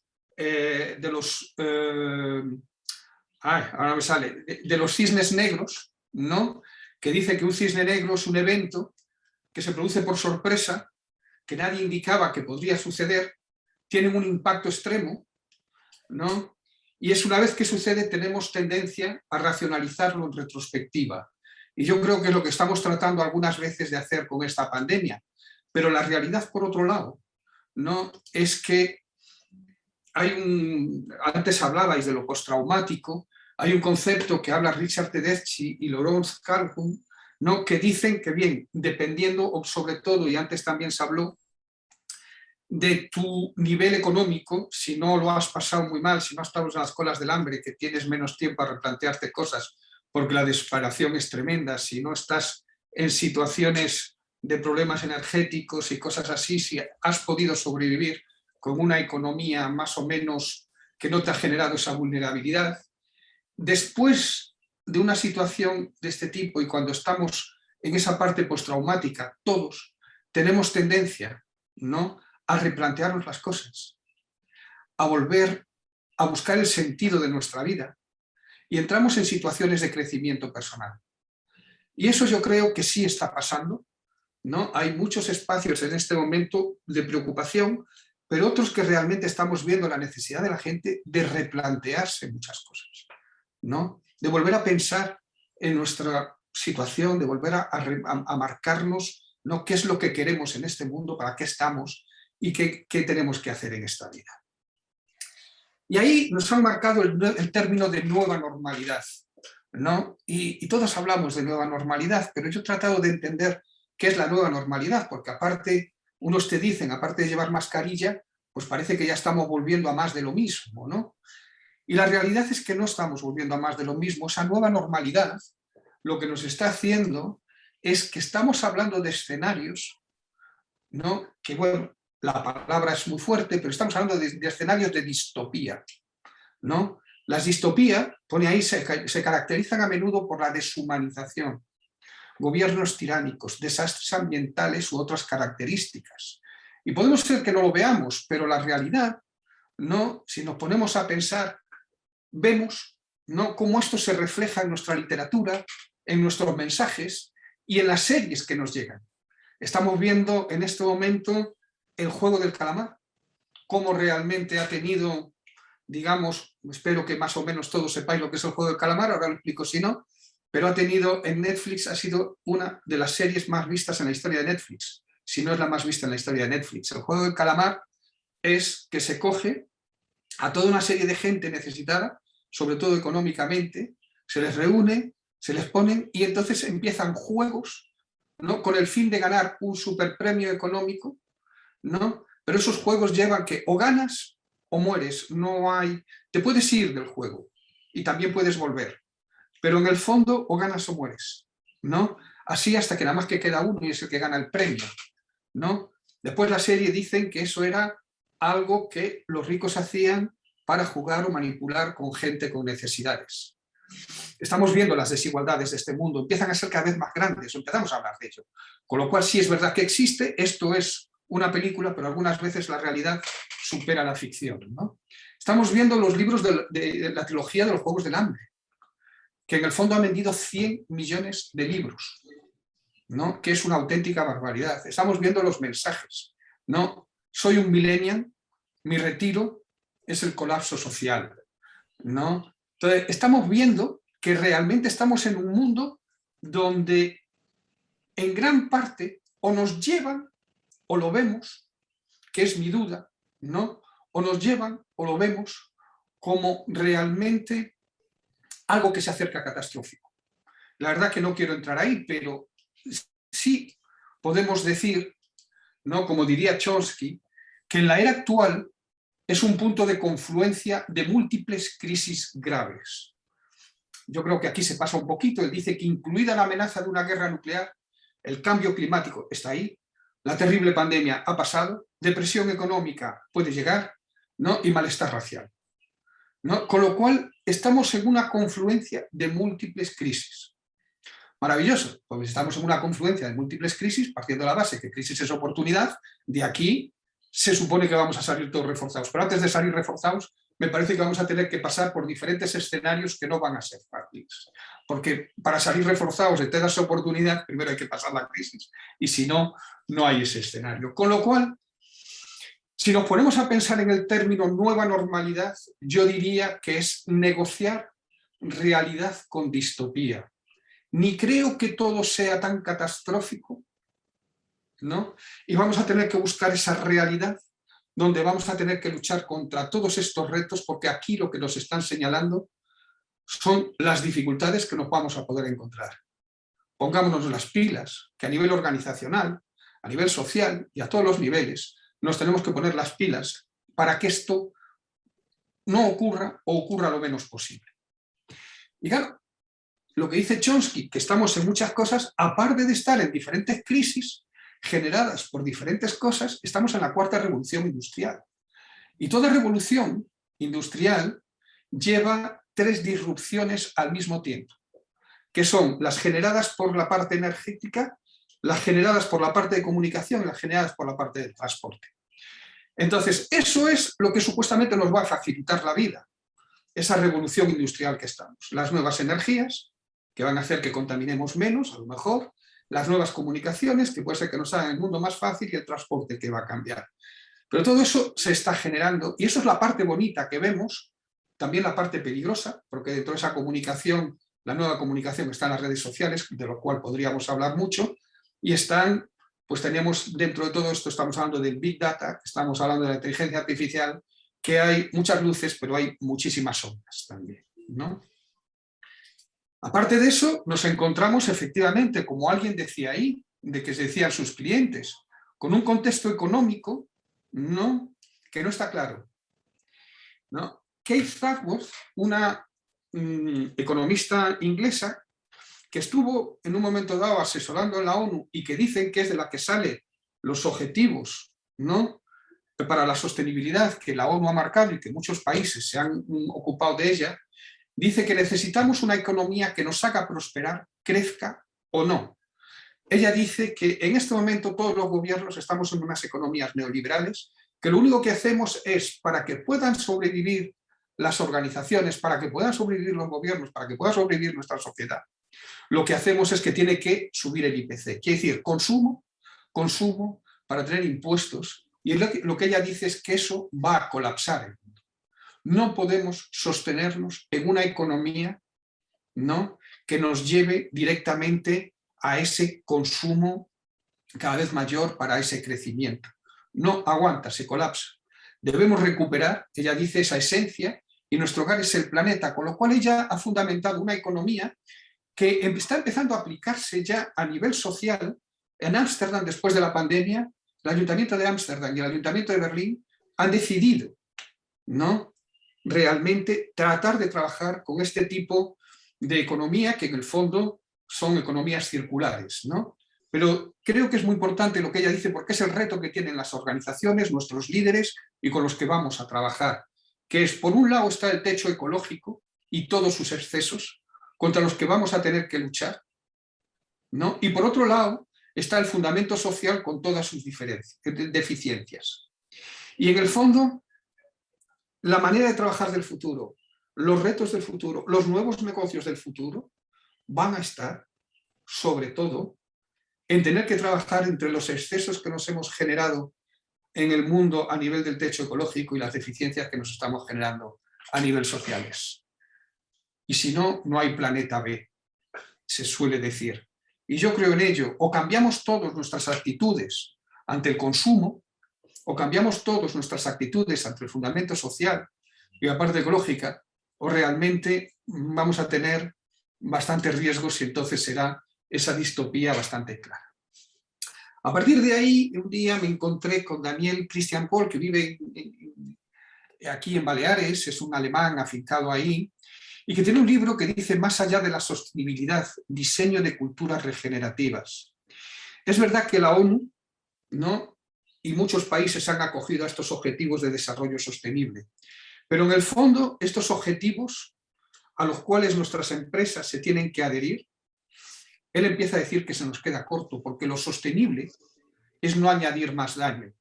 cisnes negros, ¿no? Que dice que un cisne negro es un evento que se produce por sorpresa, que nadie indicaba que podría suceder, tienen un impacto extremo, ¿no? Y es una vez que sucede tenemos tendencia a racionalizarlo en retrospectiva. Y yo creo que es lo que estamos tratando algunas veces de hacer con esta pandemia. Pero la realidad, por otro lado, ¿no? Es que antes hablabais de lo postraumático, hay un concepto que habla Richard Tedeschi y Laurence Calhoun, ¿no? Que dicen que, bien, dependiendo, o sobre todo, y antes también se habló, de tu nivel económico, si no lo has pasado muy mal, si no estás en las colas del hambre, que tienes menos tiempo a replantearte cosas porque la desesperación es tremenda, si no estás en situaciones de problemas energéticos y cosas así, si has podido sobrevivir con una economía más o menos que no te ha generado esa vulnerabilidad. Después de una situación de este tipo y cuando estamos en esa parte postraumática, todos tenemos tendencia, ¿no?, a replantearnos las cosas, a volver a buscar el sentido de nuestra vida y entramos en situaciones de crecimiento personal. Y eso yo creo que sí está pasando, ¿no? Hay muchos espacios en este momento de preocupación, pero otros que realmente estamos viendo la necesidad de la gente de replantearse muchas cosas, ¿no? De volver a pensar en nuestra situación, de volver a marcarnos, ¿no?, qué es lo que queremos en este mundo, para qué estamos y qué tenemos que hacer en esta vida. Y ahí nos han marcado el término de nueva normalidad, ¿no? Y todos hablamos de nueva normalidad, pero yo he tratado de entender qué es la nueva normalidad, porque aparte, unos te dicen, aparte de llevar mascarilla, pues parece que ya estamos volviendo a más de lo mismo, ¿no? Y la realidad es que no estamos volviendo a más de lo mismo. Esa nueva normalidad lo que nos está haciendo es que estamos hablando de escenarios, ¿no?, que, bueno, la palabra es muy fuerte, pero estamos hablando de escenarios de distopía, ¿no? Las distopías, pone ahí, se caracterizan a menudo por la deshumanización, gobiernos tiránicos, desastres ambientales u otras características. Y podemos ser que no lo veamos, pero la realidad, ¿no?, si nos ponemos a pensar, vemos, ¿no?, cómo esto se refleja en nuestra literatura, en nuestros mensajes y en las series que nos llegan. Estamos viendo en este momento el juego del calamar, cómo realmente ha tenido, digamos, espero que más o menos todos sepáis lo que es el juego del calamar, ahora lo explico si no, pero ha tenido en Netflix, ha sido una de las series más vistas en la historia de Netflix, si no es la más vista en la historia de Netflix. El juego del calamar es que se coge a toda una serie de gente necesitada, sobre todo económicamente, se les reúne, se les ponen y entonces empiezan juegos, ¿no?, con el fin de ganar un superpremio económico, ¿no? Pero esos juegos llevan que o ganas o mueres, no hay, te puedes ir del juego y también puedes volver, pero en el fondo o ganas o mueres, ¿no? Así hasta que nada más que queda uno y es el que gana el premio, ¿no? Después la serie dicen que eso era algo que los ricos hacían para jugar o manipular con gente con necesidades. Estamos viendo las desigualdades de este mundo, empiezan a ser cada vez más grandes, empezamos a hablar de ello, con lo cual sí es verdad que existe, esto es una película, pero algunas veces la realidad supera la ficción, ¿no? Estamos viendo los libros de la trilogía de los Juegos del Hambre, que en el fondo han vendido 100 millones de libros, ¿no?, que es una auténtica barbaridad. Estamos viendo los mensajes, ¿no? Soy un millennial, mi retiro es el colapso social, ¿no? Entonces, estamos viendo que realmente estamos en un mundo donde en gran parte o nos llevan o lo vemos, que es mi duda, ¿no?, o nos llevan o lo vemos como realmente algo que se acerca a catastrófico. La verdad que no quiero entrar ahí, pero sí podemos decir, ¿no?, como diría Chomsky, que en la era actual es un punto de confluencia de múltiples crisis graves. Yo creo que aquí se pasa un poquito, él dice que incluida la amenaza de una guerra nuclear, el cambio climático está ahí, la terrible pandemia ha pasado, depresión económica puede llegar, ¿no?, y malestar racial, ¿no? Con lo cual estamos en una confluencia de múltiples crisis. Maravilloso, pues estamos en una confluencia de múltiples crisis, partiendo de la base que crisis es oportunidad, de aquí se supone que vamos a salir todos reforzados. Pero antes de salir reforzados, me parece que vamos a tener que pasar por diferentes escenarios que no van a ser fáciles. Porque para salir reforzados de toda esa oportunidad, primero hay que pasar la crisis. Y si no, no hay ese escenario. Con lo cual, si nos ponemos a pensar en el término nueva normalidad, yo diría que es negociar realidad con distopía. Ni creo que todo sea tan catastrófico, ¿no? Y vamos a tener que buscar esa realidad donde vamos a tener que luchar contra todos estos retos, porque aquí lo que nos están señalando son las dificultades que nos vamos a poder encontrar. Pongámonos las pilas, que a nivel organizacional, a nivel social y a todos los niveles nos tenemos que poner las pilas para que esto no ocurra o ocurra lo menos posible. Y claro, lo que dice Chomsky, que estamos en muchas cosas, aparte de estar en diferentes crisis generadas por diferentes cosas, estamos en la cuarta revolución industrial. Y toda revolución industrial lleva 3 disrupciones al mismo tiempo, que son las generadas por la parte energética, las generadas por la parte de comunicación y las generadas por la parte del transporte. Entonces, eso es lo que supuestamente nos va a facilitar la vida, esa revolución industrial que estamos. Las nuevas energías, que van a hacer que contaminemos menos, a lo mejor, las nuevas comunicaciones, que puede ser que nos hagan el mundo más fácil, y el transporte que va a cambiar. Pero todo eso se está generando, y eso es la parte bonita que vemos, también la parte peligrosa, porque dentro de esa comunicación, la nueva comunicación está en las redes sociales, de lo cual podríamos hablar mucho, y están, pues teníamos dentro de todo esto, estamos hablando del Big Data, estamos hablando de la inteligencia artificial, que hay muchas luces, pero hay muchísimas sombras también, ¿no? Aparte de eso, nos encontramos efectivamente, como alguien decía ahí, de que se decían sus clientes, con un contexto económico, ¿no?, que no está claro, ¿no? Kate Raworth, una economista inglesa, que estuvo en un momento dado asesorando en la ONU y que dicen que es de la que salen los objetivos, ¿no?, para la sostenibilidad que la ONU ha marcado y que muchos países se han ocupado de ella, dice que necesitamos una economía que nos haga prosperar, crezca o no. Ella dice que en este momento todos los gobiernos estamos en unas economías neoliberales, que lo único que hacemos es, para que puedan sobrevivir las organizaciones, para que puedan sobrevivir los gobiernos, para que pueda sobrevivir nuestra sociedad, lo que hacemos es que tiene que subir el IPC. Quiere decir, consumo para tener impuestos, y lo que ella dice es que eso va a colapsar el mundo. No podemos sostenernos en una economía, ¿no?, que nos lleve directamente a ese consumo cada vez mayor para ese crecimiento. No aguanta, se colapsa. Debemos recuperar, ella dice, esa esencia, y nuestro hogar es el planeta, con lo cual ella ha fundamentado una economía que está empezando a aplicarse ya a nivel social. En Ámsterdam, después de la pandemia, el Ayuntamiento de Ámsterdam y el Ayuntamiento de Berlín han decidido, ¿no?, realmente tratar de trabajar con este tipo de economía, que en el fondo son economías circulares, ¿no? Pero creo que es muy importante lo que ella dice, porque es el reto que tienen las organizaciones, nuestros líderes y con los que vamos a trabajar, que es, por un lado está el techo ecológico y todos sus excesos, contra los que vamos a tener que luchar, ¿no? Y por otro lado está el fundamento social con todas sus deficiencias. Y en el fondo, la manera de trabajar del futuro, los retos del futuro, los nuevos negocios del futuro, van a estar, sobre todo, en tener que trabajar entre los excesos que nos hemos generado en el mundo a nivel del techo ecológico y las deficiencias que nos estamos generando a nivel sociales. Y si no, no hay planeta B, se suele decir. Y yo creo en ello. O cambiamos todas nuestras actitudes ante el consumo, o cambiamos todas nuestras actitudes ante el fundamento social y la parte ecológica, o realmente vamos a tener bastantes riesgos y entonces será esa distopía bastante clara. A partir de ahí, un día me encontré con Daniel Christian Pohl, que vive aquí en Baleares, es un alemán afincado ahí, y que tiene un libro que dice Más allá de la sostenibilidad, diseño de culturas regenerativas. Es verdad que la ONU, ¿no?, y muchos países han acogido a estos objetivos de desarrollo sostenible, pero en el fondo estos objetivos a los cuales nuestras empresas se tienen que adherir, él empieza a decir que se nos queda corto, porque lo sostenible es no añadir más daño.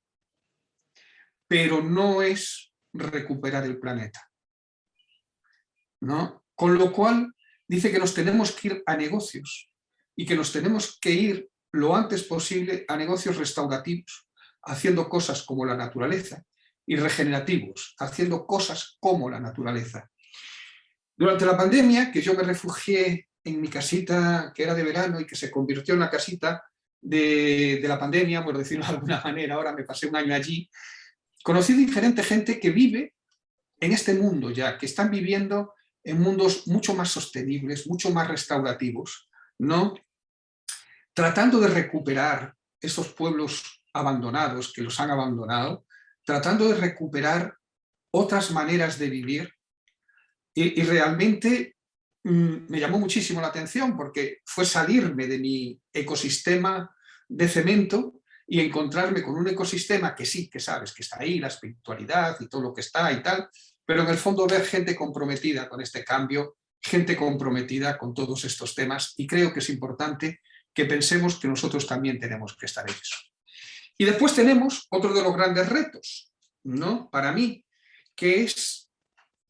pero no es recuperar el planeta, ¿no? Con lo cual dice que nos tenemos que ir a negocios y que nos tenemos que ir lo antes posible a negocios restaurativos, haciendo cosas como la naturaleza, y regenerativos, haciendo cosas como la naturaleza. Durante la pandemia, que yo me refugié en mi casita, que era de verano y que se convirtió en la casita de la pandemia, por decirlo de alguna manera, ahora me pasé un año allí, conocí diferente gente que vive en este mundo ya, que están viviendo en mundos mucho más sostenibles, mucho más restaurativos, ¿no? Tratando de recuperar esos pueblos abandonados, que los han abandonado, tratando de recuperar otras maneras de vivir, y realmente me llamó muchísimo la atención porque fue salirme de mi ecosistema de cemento y encontrarme con un ecosistema que sí, que sabes que está ahí, la espiritualidad y todo lo que está y tal, pero en el fondo ver gente comprometida con este cambio, gente comprometida con todos estos temas, y creo que es importante que pensemos que nosotros también tenemos que estar en eso. Y después tenemos otro de los grandes retos, ¿no? Para mí, que es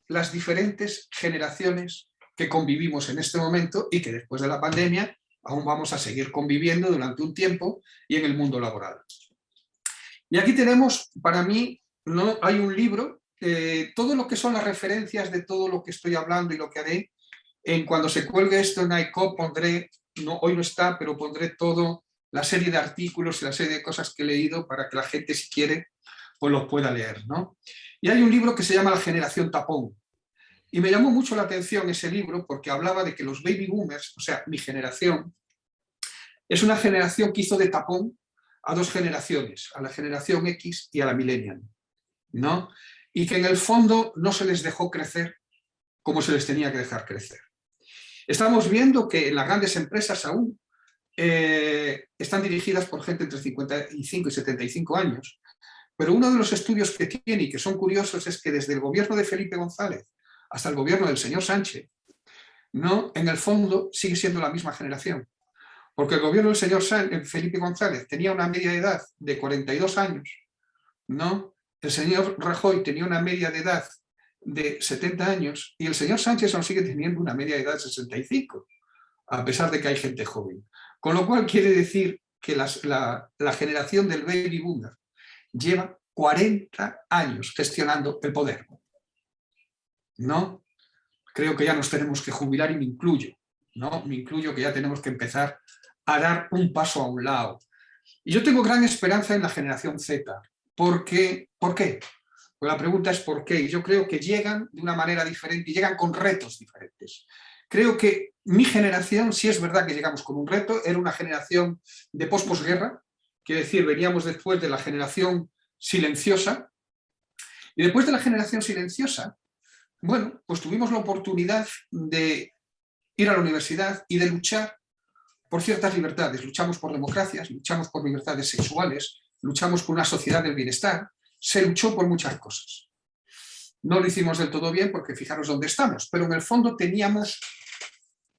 las diferentes generaciones que convivimos en este momento y que después de la pandemia aún vamos a seguir conviviendo durante un tiempo y en el mundo laboral. Y aquí tenemos, para mí, ¿no? Hay un libro, todo lo que son las referencias de todo lo que estoy hablando y lo que haré, cuando se cuelgue esto en iCop pondré, no, hoy no está, pero pondré todo, la serie de artículos y la serie de cosas que he leído para que la gente, si quiere, pues los pueda leer, ¿no? Y hay un libro que se llama La generación tapón. Y me llamó mucho la atención ese libro porque hablaba de que los baby boomers, o sea, mi generación, es una generación que hizo de tapón a dos generaciones, a la generación X y a la millennial, ¿no? Y que en el fondo no se les dejó crecer como se les tenía que dejar crecer. Estamos viendo que en las grandes empresas aún están dirigidas por gente entre 55 y 75 años, pero uno de los estudios que tiene y que son curiosos es que desde el gobierno de Felipe González hasta el gobierno del señor Sánchez, ¿no? En el fondo sigue siendo la misma generación, porque el gobierno del señor Felipe González tenía una media de edad de 42 años, ¿no? El señor Rajoy tenía una media de edad de 70 años y el señor Sánchez aún sigue teniendo una media de edad de 65, a pesar de que hay gente joven. Con lo cual quiere decir que la generación del baby boomer lleva 40 años gestionando el poder, ¿no? Creo que ya nos tenemos que jubilar y me incluyo, ¿no? Me incluyo que ya tenemos que empezar a dar un paso a un lado. Y yo tengo gran esperanza en la generación Z. ¿Por qué? Pues la pregunta es ¿por qué? Y yo creo que llegan de una manera diferente y llegan con retos diferentes. Creo que mi generación, sí es verdad que llegamos con un reto, era una generación de posguerra, quiere decir, veníamos después de la generación silenciosa, y después de la generación silenciosa, bueno, pues tuvimos la oportunidad de ir a la universidad y de luchar por ciertas libertades. Luchamos por democracias, luchamos por libertades sexuales, luchamos por una sociedad del bienestar, se luchó por muchas cosas. No lo hicimos del todo bien porque fijaros dónde estamos, pero en el fondo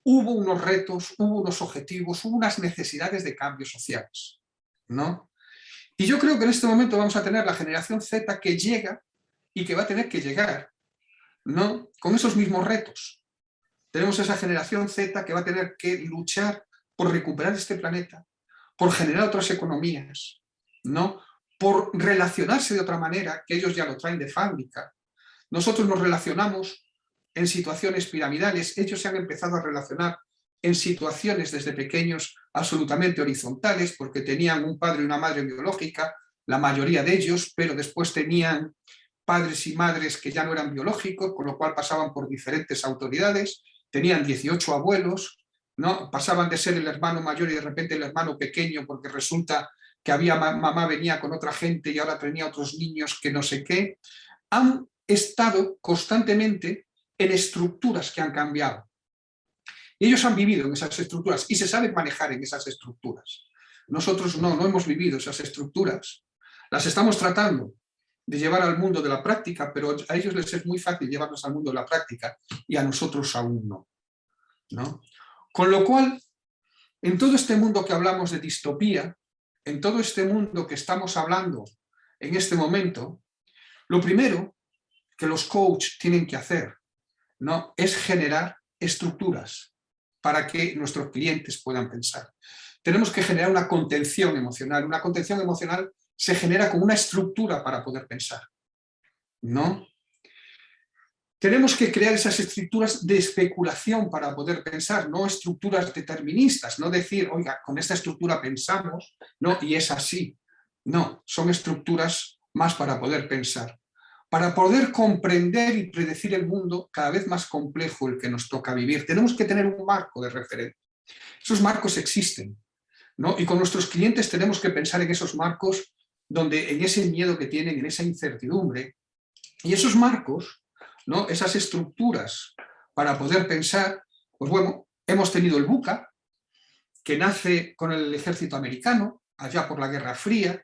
hubo unos retos, hubo unos objetivos, hubo unas necesidades de cambios sociales, ¿no? Y yo creo que en este momento vamos a tener la generación Z que llega y que va a tener que llegar, ¿no? Con esos mismos retos. Tenemos esa generación Z que va a tener que luchar por recuperar este planeta, por generar otras economías, ¿no? Por relacionarse de otra manera, que ellos ya lo traen de fábrica. Nosotros nos relacionamos en situaciones piramidales, ellos se han empezado a relacionar en situaciones desde pequeños absolutamente horizontales, porque tenían un padre y una madre biológica, la mayoría de ellos, pero después tenían padres y madres que ya no eran biológicos, con lo cual pasaban por diferentes autoridades, tenían 18 abuelos, ¿no? Pasaban de ser el hermano mayor y de repente el hermano pequeño, porque resulta que mamá venía con otra gente y ahora tenía otros niños que no sé qué. Han estado constantemente en estructuras que han cambiado. Y ellos han vivido en esas estructuras y se saben manejar en esas estructuras. Nosotros no hemos vivido esas estructuras. Las estamos tratando de llevar al mundo de la práctica, pero a ellos les es muy fácil llevarnos al mundo de la práctica y a nosotros aún no, ¿no? Con lo cual, en todo este mundo que hablamos de distopía, en todo este mundo que estamos hablando en este momento, Lo primero que los coaches tienen que hacer, ¿no?, es generar estructuras para que nuestros clientes puedan pensar. Tenemos que generar una contención emocional. Una contención emocional se genera con una estructura para poder pensar, ¿no? Tenemos que crear esas estructuras de especulación para poder pensar, no estructuras deterministas, no decir, oiga, con esta estructura pensamos, ¿no?, y es así. No, son estructuras más para poder pensar, para poder comprender y predecir el mundo cada vez más complejo el que nos toca vivir. Tenemos que tener un marco de referencia. Esos marcos existen, ¿no? Y con nuestros clientes tenemos que pensar en esos marcos, donde en ese miedo que tienen, en esa incertidumbre, y esos marcos, ¿no?, esas estructuras para poder pensar, pues bueno, hemos tenido el VUCA, que nace con el ejército americano, allá por la Guerra Fría,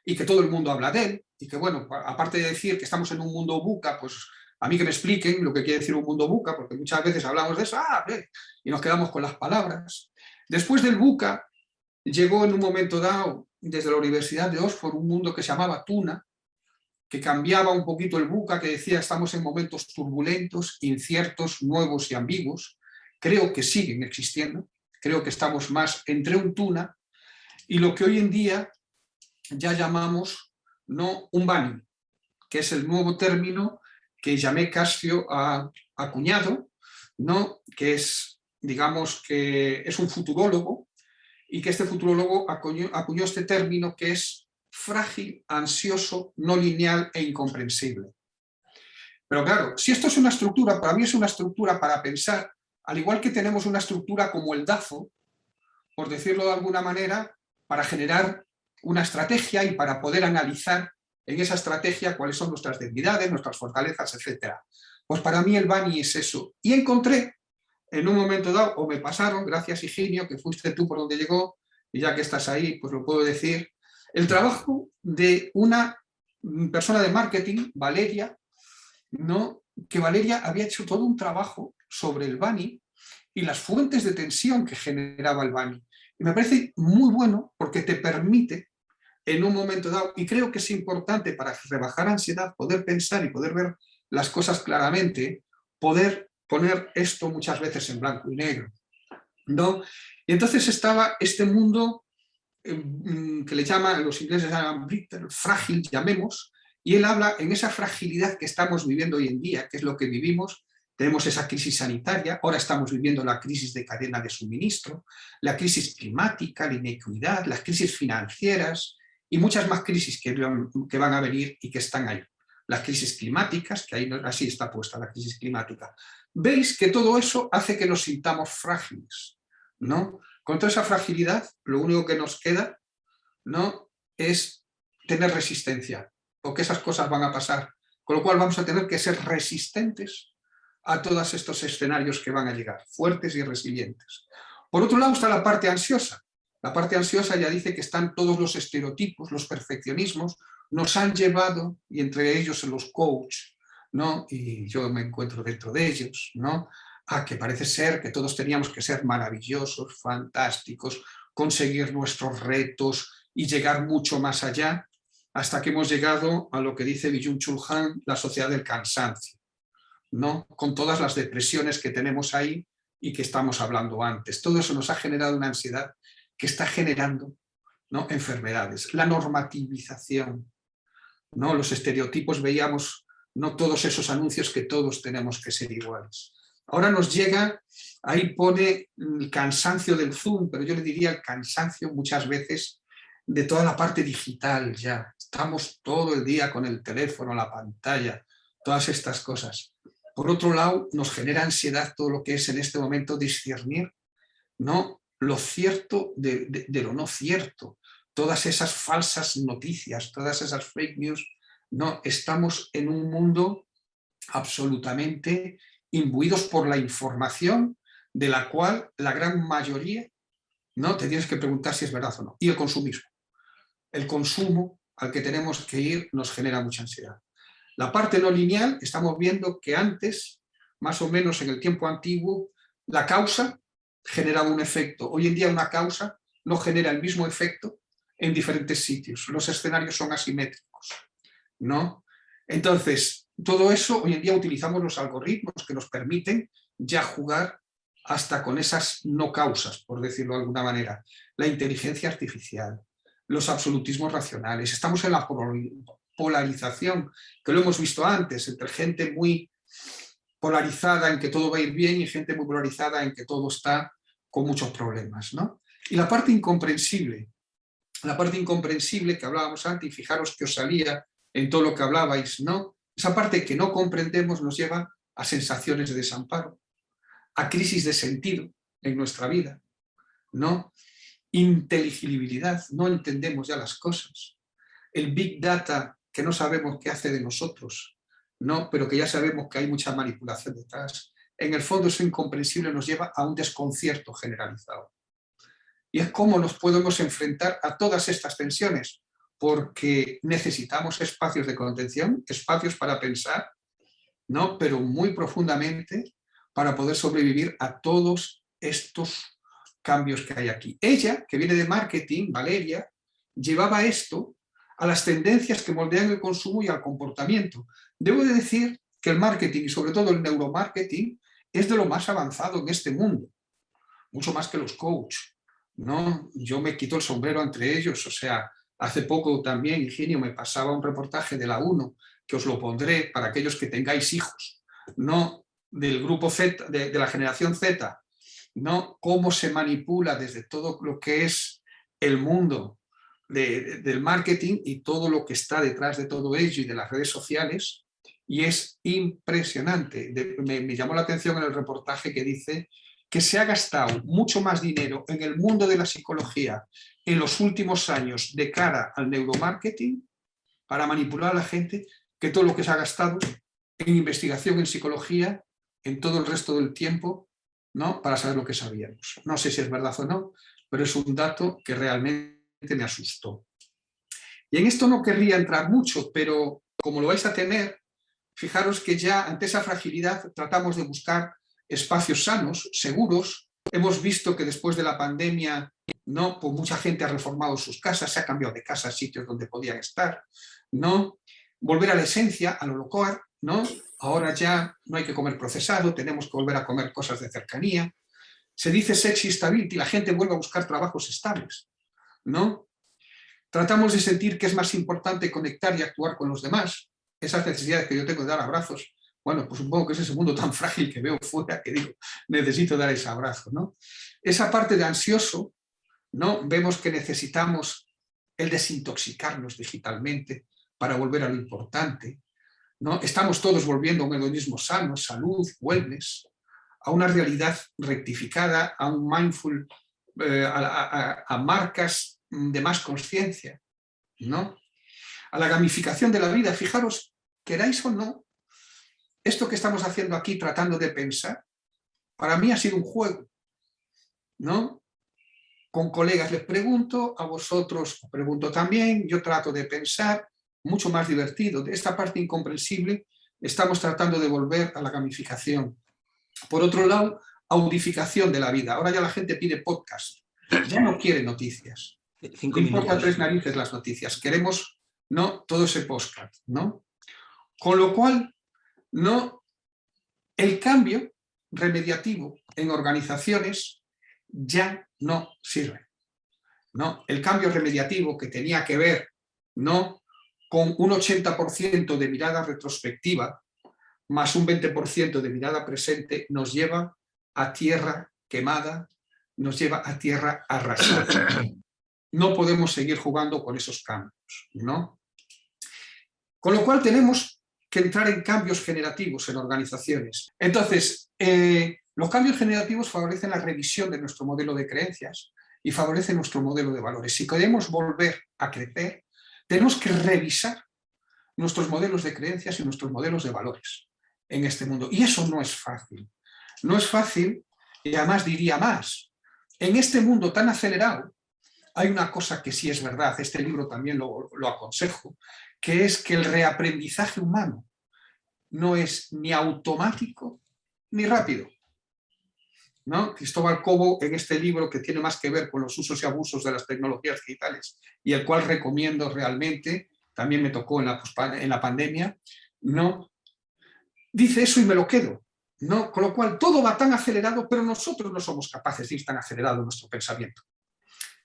y que todo el mundo habla de él, y que bueno, aparte de decir que estamos en un mundo VUCA, pues a mí que me expliquen lo que quiere decir un mundo VUCA, porque muchas veces hablamos de eso, y nos quedamos con las palabras. Después del VUCA, llegó en un momento dado, desde la Universidad de Oxford, un mundo que se llamaba Tuna, que cambiaba un poquito el VUCA, que decía estamos en momentos turbulentos, inciertos, nuevos y ambiguos. Creo que siguen existiendo, creo que estamos más entre un Tuna y lo que hoy en día ya llamamos, ¿no?, un BANI, que es el nuevo término que Jaime Cascio ha acuñado, ¿no?, que es, digamos, que es un futurólogo, y que este futurólogo acuñó este término que es frágil, ansioso, no lineal e incomprensible. Pero claro, si esto es una estructura, para mí es una estructura para pensar, al igual que tenemos una estructura como el DAFO, por decirlo de alguna manera, para generar una estrategia y para poder analizar en esa estrategia cuáles son nuestras debilidades, nuestras fortalezas, etc. Pues para mí el BANI es eso. Y encontré, en un momento dado, o me pasaron, gracias Higinio, que fuiste tú por donde llegó, y ya que estás ahí, pues lo puedo decir, el trabajo de una persona de marketing, Valeria, ¿no?, que Valeria había hecho todo un trabajo sobre el BANI y las fuentes de tensión que generaba el BANI. Y me parece muy bueno porque te permite, en un momento dado, y creo que es importante para rebajar ansiedad, poder pensar y poder ver las cosas claramente, poder poner esto muchas veces en blanco y negro, ¿no? Y entonces estaba este mundo que le llaman, los ingleses llaman brittle, frágil, llamemos, y él habla en esa fragilidad que estamos viviendo hoy en día, que es lo que vivimos. Tenemos esa crisis sanitaria, ahora estamos viviendo la crisis de cadena de suministro, la crisis climática, la inequidad, las crisis financieras y muchas más crisis que van a venir y que están ahí. Las crisis climáticas, que ahí así está puesta la crisis climática. Veis que todo eso hace que nos sintamos frágiles, ¿no? Contra esa fragilidad, lo único que nos queda, ¿no?, es tener resistencia, porque esas cosas van a pasar, con lo cual vamos a tener que ser resistentes a todos estos escenarios que van a llegar, fuertes y resilientes. Por otro lado está la parte ansiosa. La parte ansiosa ya dice que están todos los estereotipos, los perfeccionismos, nos han llevado, y entre ellos los coaches, ¿no?, y yo me encuentro dentro de ellos, ¿no?, a que parece ser que todos teníamos que ser maravillosos, fantásticos, conseguir nuestros retos y llegar mucho más allá, hasta que hemos llegado a lo que dice Byung-Chul Han, la sociedad del cansancio, ¿no?, con todas las depresiones que tenemos ahí y que estamos hablando antes. Todo eso nos ha generado una ansiedad que está generando, ¿no?, enfermedades. La normativización, ¿no?, los estereotipos, veíamos, ¿no?, todos esos anuncios que todos tenemos que ser iguales. Ahora nos llega, ahí pone el cansancio del Zoom, pero yo le diría el cansancio muchas veces de toda la parte digital ya. Estamos todo el día con el teléfono, la pantalla, todas estas cosas. Por otro lado, nos genera ansiedad todo lo que es en este momento discernir, ¿no?, lo cierto de lo no cierto. Todas esas falsas noticias, todas esas fake news, ¿no? Estamos en un mundo absolutamente imbuidos por la información de la cual la gran mayoría, ¿no?, te tienes que preguntar si es verdad o no. Y el consumismo. El consumo al que tenemos que ir nos genera mucha ansiedad. La parte no lineal, estamos viendo que antes, más o menos en el tiempo antiguo, la causa generaba un efecto. Hoy en día una causa no genera el mismo efecto en diferentes sitios. Los escenarios son asimétricos, ¿no? Entonces, todo eso, hoy en día utilizamos los algoritmos que nos permiten ya jugar hasta con esas no causas, por decirlo de alguna manera. La inteligencia artificial, los absolutismos racionales. Estamos en la polarización, que lo hemos visto antes, entre gente muy polarizada en que todo va a ir bien y gente muy polarizada en que todo está con muchos problemas, ¿no? Y la parte incomprensible que hablábamos antes, y fijaros que os salía en todo lo que hablabais, ¿no? Esa parte que no comprendemos nos lleva a sensaciones de desamparo, a crisis de sentido en nuestra vida, ¿no? Inteligibilidad, no entendemos ya las cosas. El Big Data, que no sabemos qué hace de nosotros, ¿no? Pero que ya sabemos que hay mucha manipulación detrás. En el fondo eso incomprensible nos lleva a un desconcierto generalizado. Y es cómo nos podemos enfrentar a todas estas tensiones, porque necesitamos espacios de contención, espacios para pensar, ¿no? Pero muy profundamente para poder sobrevivir a todos estos cambios que hay aquí. Ella, que viene de marketing, Valeria, llevaba esto a las tendencias que moldean el consumo y al comportamiento. Debo de decir que el marketing y sobre todo el neuromarketing es de lo más avanzado en este mundo, mucho más que los coaches, ¿no? Yo me quito el sombrero entre ellos, o sea, hace poco también, Higinio, me pasaba un reportaje de la 1, que os lo pondré para aquellos que tengáis hijos, ¿no? Del grupo Z, de la generación Z, ¿no? Cómo se manipula desde todo lo que es el mundo del marketing y todo lo que está detrás de todo ello y de las redes sociales, y es impresionante. Me llamó la atención en el reportaje que dice que se ha gastado mucho más dinero en el mundo de la psicología en los últimos años de cara al neuromarketing para manipular a la gente que todo lo que se ha gastado en investigación en psicología en todo el resto del tiempo, ¿no? Para saber lo que sabíamos. No sé si es verdad o no, pero es un dato que realmente me asustó. Y en esto no querría entrar mucho, pero como lo vais a tener, fijaros que ya ante esa fragilidad tratamos de buscar espacios sanos, seguros. Hemos visto que después de la pandemia, ¿no? Pues mucha gente ha reformado sus casas, se ha cambiado de casa a sitios donde podían estar, ¿no? Volver a la esencia, a lo local, ¿no? Ahora ya no hay que comer procesado, tenemos que volver a comer cosas de cercanía. Se dice sexy stability, la gente vuelve a buscar trabajos estables, ¿no? Tratamos de sentir que es más importante conectar y actuar con los demás. Esas necesidades que yo tengo de dar abrazos, bueno, pues supongo que es ese mundo tan frágil que veo fuera que digo, necesito dar ese abrazo, ¿no? Esa parte de ansioso, ¿no? Vemos que necesitamos el desintoxicarnos digitalmente para volver a lo importante, ¿no? Estamos todos volviendo a un hedonismo sano, salud, wellness, a una realidad rectificada, a un mindful, a marcas de más conciencia, ¿no? A la gamificación de la vida. Fijaros, queráis o no, esto que estamos haciendo aquí tratando de pensar, para mí ha sido un juego, ¿no? Con colegas les pregunto, a vosotros os pregunto también, yo trato de pensar, mucho más divertido. De esta parte incomprensible estamos tratando de volver a la gamificación. Por otro lado, audificación de la vida. Ahora ya la gente pide podcast, ya no quiere noticias. 5 No importa minutos. 3 narices las noticias, queremos, ¿no? Todo ese podcast, ¿no? Con lo cual, ¿no? El cambio remediativo en organizaciones ya no sirve, ¿no? El cambio remediativo que tenía que ver, ¿no? Con un 80% de mirada retrospectiva más un 20% de mirada presente nos lleva a tierra quemada, nos lleva a tierra arrasada. No podemos seguir jugando con esos cambios, ¿no? Con lo cual tenemos que entrar en cambios generativos en organizaciones. Entonces, los cambios generativos favorecen la revisión de nuestro modelo de creencias y favorecen nuestro modelo de valores. Si queremos volver a crecer, tenemos que revisar nuestros modelos de creencias y nuestros modelos de valores en este mundo. Y eso no es fácil. No es fácil, y además diría más. En este mundo tan acelerado, hay una cosa que sí es verdad, este libro también lo aconsejo, que es que el reaprendizaje humano no es ni automático ni rápido, ¿no? Cristóbal Cobo, en este libro que tiene más que ver con los usos y abusos de las tecnologías digitales y el cual recomiendo realmente, también me tocó en la pandemia, ¿no? Dice eso y me lo quedo, ¿no? Con lo cual todo va tan acelerado, pero nosotros no somos capaces de ir tan acelerado en nuestro pensamiento.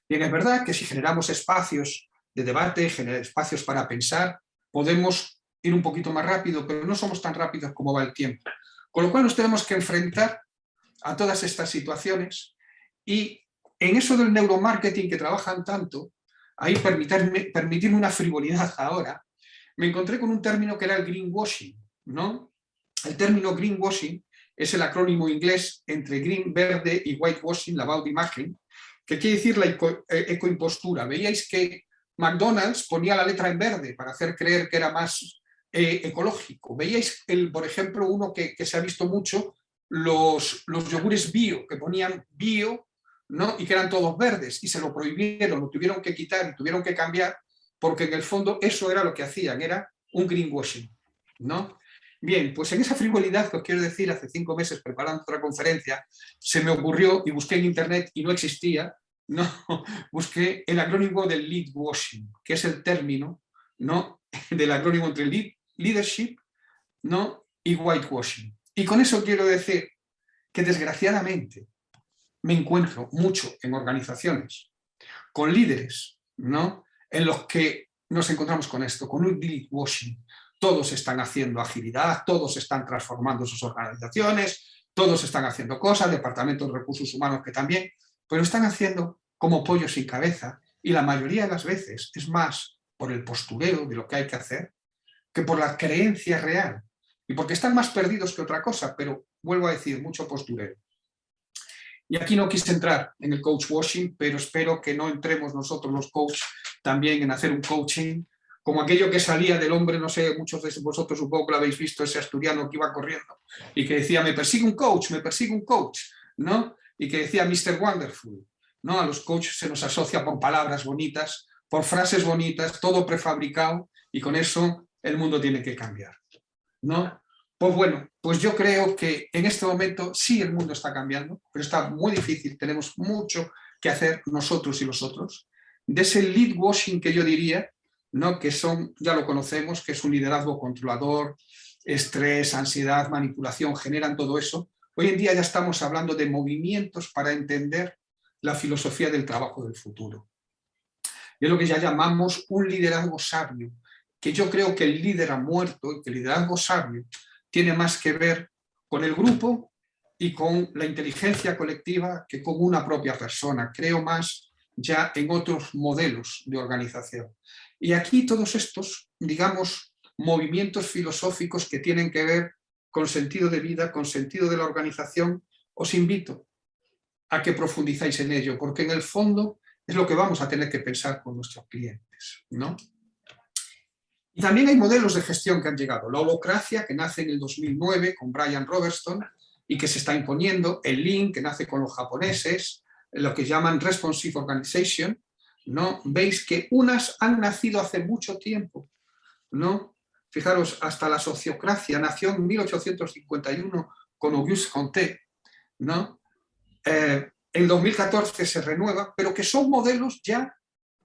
Bien, es verdad que si generamos espacios de debate, espacios para pensar, podemos ir un poquito más rápido, pero no somos tan rápidos como va el tiempo. Con lo cual nos tenemos que enfrentar a todas estas situaciones y en eso del neuromarketing que trabajan tanto, ahí permitirme una frivolidad ahora, me encontré con un término que era el greenwashing, ¿no? El término greenwashing es el acrónimo inglés entre green, verde y whitewashing, lavado de imagen, que quiere decir la ecoimpostura. Veíais que McDonald's ponía la letra en verde para hacer creer que era más ecológico. Veíais, por ejemplo, uno que se ha visto mucho, los yogures bio, que ponían bio, ¿no? Y que eran todos verdes, y se lo prohibieron, lo tuvieron que quitar y tuvieron que cambiar, porque en el fondo eso era lo que hacían, era un greenwashing, ¿no? Bien, pues en esa frivolidad que os quiero decir, hace 5 meses preparando otra conferencia, se me ocurrió y busqué en internet y no existía, ¿no? Busqué el acrónimo del lead washing, que es el término, ¿no? Del acrónimo entre leadership, ¿no? Y whitewashing. Y con eso quiero decir que desgraciadamente me encuentro mucho en organizaciones con líderes, ¿no? En los que nos encontramos con esto, con un lead washing. Todos están haciendo agilidad, todos están transformando sus organizaciones, todos están haciendo cosas, departamentos de recursos humanos que también, pero están haciendo como pollo sin cabeza y la mayoría de las veces es más por el postureo de lo que hay que hacer que por la creencia real y porque están más perdidos que otra cosa, pero vuelvo a decir, mucho postureo. Y aquí no quise entrar en el coach washing, pero espero que no entremos nosotros los coaches también en hacer un coaching como aquello que salía del hombre, no sé, muchos de vosotros supongo que lo habéis visto, ese asturiano que iba corriendo y que decía, me persigue un coach, ¿no? Y que decía Mr. Wonderful, ¿no? A los coaches se nos asocia por palabras bonitas, por frases bonitas, todo prefabricado y con eso el mundo tiene que cambiar, ¿no? Pues bueno, pues yo creo que en este momento sí el mundo está cambiando, pero está muy difícil, tenemos mucho que hacer nosotros y los otros. De ese lead washing que yo diría, ¿no? Que son, ya lo conocemos, que es un liderazgo controlador, estrés, ansiedad, manipulación, generan todo eso. Hoy en día ya estamos hablando de movimientos para entender la filosofía del trabajo del futuro. Y es lo que ya llamamos un liderazgo sabio, que yo creo que el líder ha muerto y que el liderazgo sabio tiene más que ver con el grupo y con la inteligencia colectiva que con una propia persona. Creo más ya en otros modelos de organización. Y aquí todos estos, digamos, movimientos filosóficos que tienen que ver con sentido de vida, con sentido de la organización, os invito a que profundizáis en ello, porque en el fondo es lo que vamos a tener que pensar con nuestros clientes, ¿no? Y también hay modelos de gestión que han llegado. La holocracia, que nace en el 2009 con Brian Robertson y que se está imponiendo, el Lean, que nace con los japoneses, lo que llaman Responsive Organization, ¿no? Veis que unas han nacido hace mucho tiempo, ¿no? Fijaros, hasta la sociocracia nació en 1851 con Auguste Comte, ¿no? En 2014 se renueva, pero que son modelos ya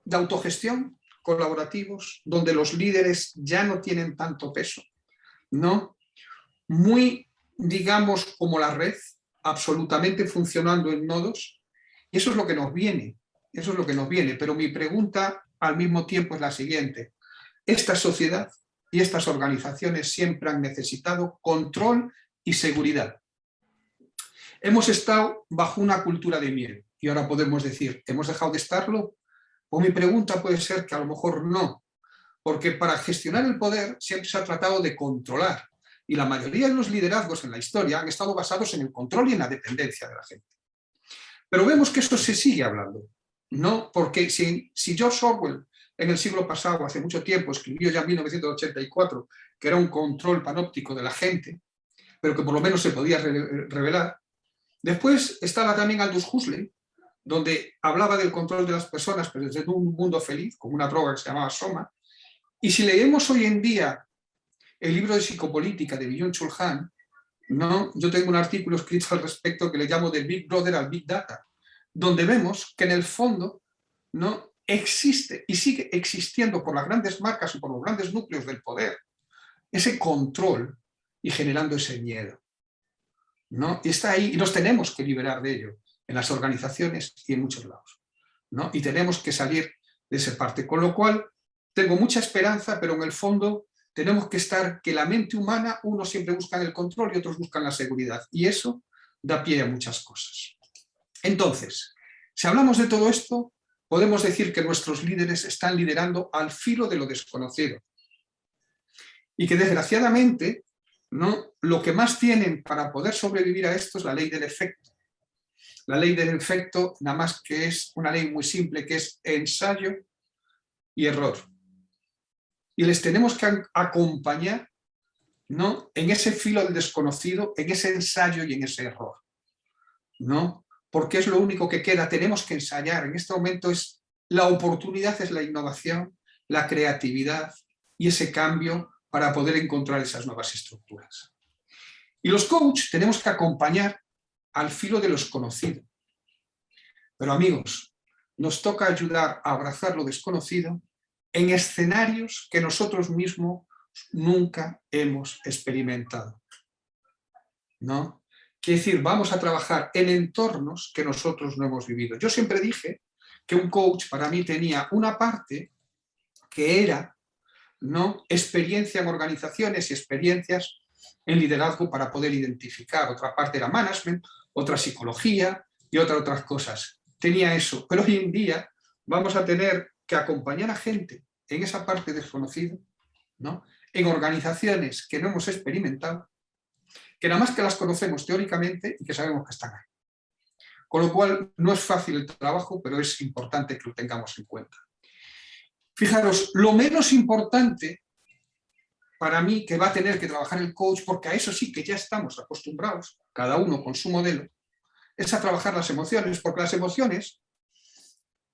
de autogestión colaborativos, donde los líderes ya no tienen tanto peso, ¿no? Muy, digamos, como la red, absolutamente funcionando en nodos, y eso es lo que nos viene, eso es lo que nos viene, pero mi pregunta al mismo tiempo es la siguiente. Esta sociedad y estas organizaciones siempre han necesitado control y seguridad. Hemos estado bajo una cultura de miedo y ahora podemos decir, ¿hemos dejado de estarlo? O mi pregunta puede ser que a lo mejor no, porque para gestionar el poder siempre se ha tratado de controlar y la mayoría de los liderazgos en la historia han estado basados en el control y en la dependencia de la gente. Pero vemos que esto se sigue hablando, ¿no? Porque si George Orwell en el siglo pasado, hace mucho tiempo, escribió ya en 1984 que era un control panóptico de la gente, pero que por lo menos se podía revelar. Después estaba también Aldous Huxley, donde hablaba del control de las personas, pero desde un mundo feliz, con una droga que se llamaba Soma. Y si leemos hoy en día el libro de psicopolítica de Byung-Chul Han, ¿no? Yo tengo un artículo escrito al respecto que le llamo de Big Brother al Big Data, donde vemos que en el fondo, ¿no? existe y sigue existiendo por las grandes marcas y por los grandes núcleos del poder ese control y generando ese miedo, ¿no? Y está ahí y nos tenemos que liberar de ello en las organizaciones y en muchos lados, ¿no? Y tenemos que salir de esa parte, con lo cual tengo mucha esperanza, pero en el fondo tenemos que estar, que la mente humana, unos siempre buscan el control y otros buscan la seguridad, y eso da pie a muchas cosas. Entonces, si hablamos de todo esto, podemos decir que nuestros líderes están liderando al filo de lo desconocido y que desgraciadamente, ¿no?, lo que más tienen para poder sobrevivir a esto es la ley del efecto. La ley del efecto nada más que es una ley muy simple, que es ensayo y error. Y les tenemos que acompañar, ¿no?, en ese filo del desconocido, en ese ensayo y en ese error, ¿no? Porque es lo único que queda, tenemos que ensayar. En este momento es la oportunidad, es la innovación, la creatividad y ese cambio para poder encontrar esas nuevas estructuras. Y los coaches tenemos que acompañar al filo de lo desconocido. Pero amigos, nos toca ayudar a abrazar lo desconocido en escenarios que nosotros mismos nunca hemos experimentado, ¿no? Quiere decir, vamos a trabajar en entornos que nosotros no hemos vivido. Yo siempre dije que un coach para mí tenía una parte que era, ¿no?, experiencia en organizaciones y experiencias en liderazgo para poder identificar. Otra parte era management, otra psicología y otras cosas. Tenía eso, pero hoy en día vamos a tener que acompañar a gente en esa parte desconocida, ¿no?, en organizaciones que no hemos experimentado, que nada más que las conocemos teóricamente y que sabemos que están ahí. Con lo cual no es fácil el trabajo, pero es importante que lo tengamos en cuenta. Fijaros, lo menos importante para mí que va a tener que trabajar el coach, porque a eso sí que ya estamos acostumbrados, cada uno con su modelo, es a trabajar las emociones, porque las emociones,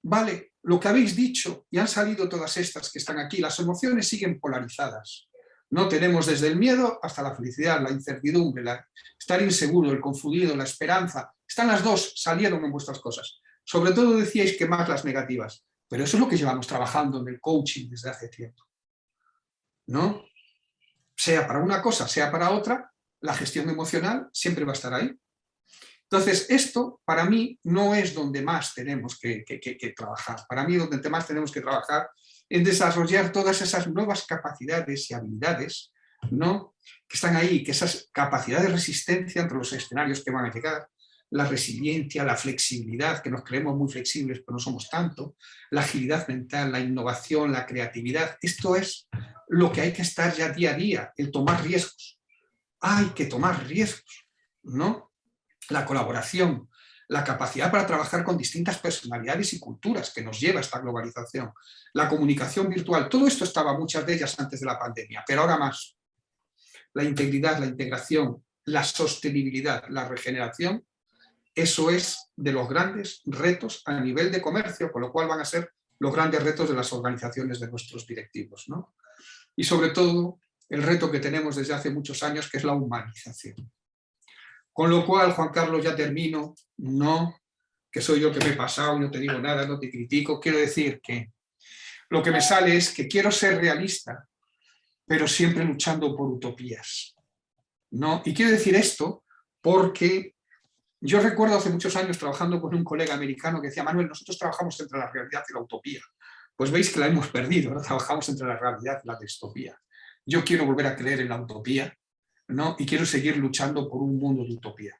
vale, lo que habéis dicho, y han salido todas estas que están aquí, las emociones siguen polarizadas. No tenemos desde el miedo hasta la felicidad, la incertidumbre, estar inseguro, el confundido, la esperanza. Están las dos, salieron en vuestras cosas. Sobre todo decíais que más las negativas, pero eso es lo que llevamos trabajando en el coaching desde hace tiempo, ¿no? Sea para una cosa, sea para otra, la gestión emocional siempre va a estar ahí. Entonces, esto para mí no es donde más tenemos que trabajar. Para mí donde más tenemos que trabajar en desarrollar todas esas nuevas capacidades y habilidades, ¿no?, que están ahí, que esas capacidades de resistencia entre los escenarios que van a llegar, la resiliencia, la flexibilidad, que nos creemos muy flexibles pero no somos tanto, la agilidad mental, la innovación, la creatividad. Esto es lo que hay que estar ya día a día, el tomar riesgos. Hay que tomar riesgos, ¿no? La colaboración, la capacidad para trabajar con distintas personalidades y culturas que nos lleva a esta globalización, la comunicación virtual, todo esto estaba, muchas de ellas antes de la pandemia, pero ahora más. La integridad, la integración, la sostenibilidad, la regeneración, eso es de los grandes retos a nivel de comercio, con lo cual van a ser los grandes retos de las organizaciones de nuestros directivos, ¿no? Y sobre todo, el reto que tenemos desde hace muchos años, que es la humanización. Con lo cual, Juan Carlos, ya termino, no que soy yo que me he pasado y no te digo nada, no te critico, quiero decir que lo que me sale es que quiero ser realista, pero siempre luchando por utopías, ¿no? Y quiero decir esto porque yo recuerdo hace muchos años trabajando con un colega americano que decía, Manuel, nosotros trabajamos entre la realidad y la utopía. Pues veis que la hemos perdido, ¿no? Trabajamos entre la realidad y la distopía. Yo quiero volver a creer en la utopía, ¿no? Y quiero seguir luchando por un mundo de utopía.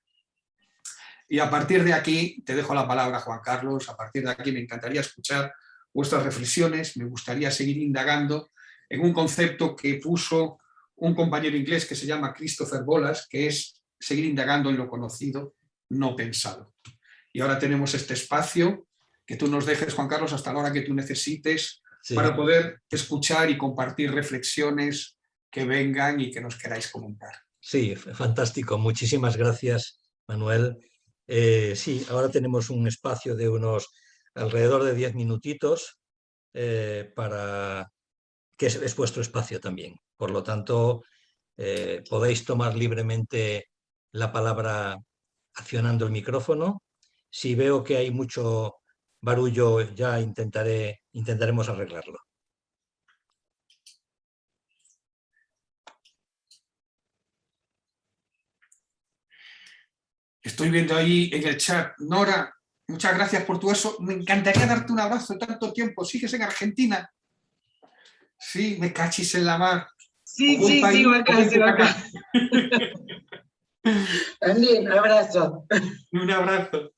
Y a partir de aquí, te dejo la palabra, Juan Carlos, a partir de aquí me encantaría escuchar vuestras reflexiones, me gustaría seguir indagando en un concepto que puso un compañero inglés que se llama Christopher Bolas, que es seguir indagando en lo conocido, no pensado. Y ahora tenemos este espacio que tú nos dejes, Juan Carlos, hasta la hora que tú necesites, sí, para poder escuchar y compartir reflexiones que vengan y que nos queráis comentar. Sí, fantástico. Muchísimas gracias, Manuel. Sí, ahora tenemos un espacio de unos alrededor de 10 minutitos para que es vuestro espacio también. Por lo tanto, podéis tomar libremente la palabra accionando el micrófono. Si veo que hay mucho barullo ya intentaremos arreglarlo. Estoy viendo ahí en el chat, Nora, muchas gracias por tu eso. Me encantaría darte un abrazo de tanto tiempo. ¿Sigues en Argentina? Sí, me cachis en la mar. Sí, sí, sigo acá, sigo acá. También, un abrazo. Un abrazo.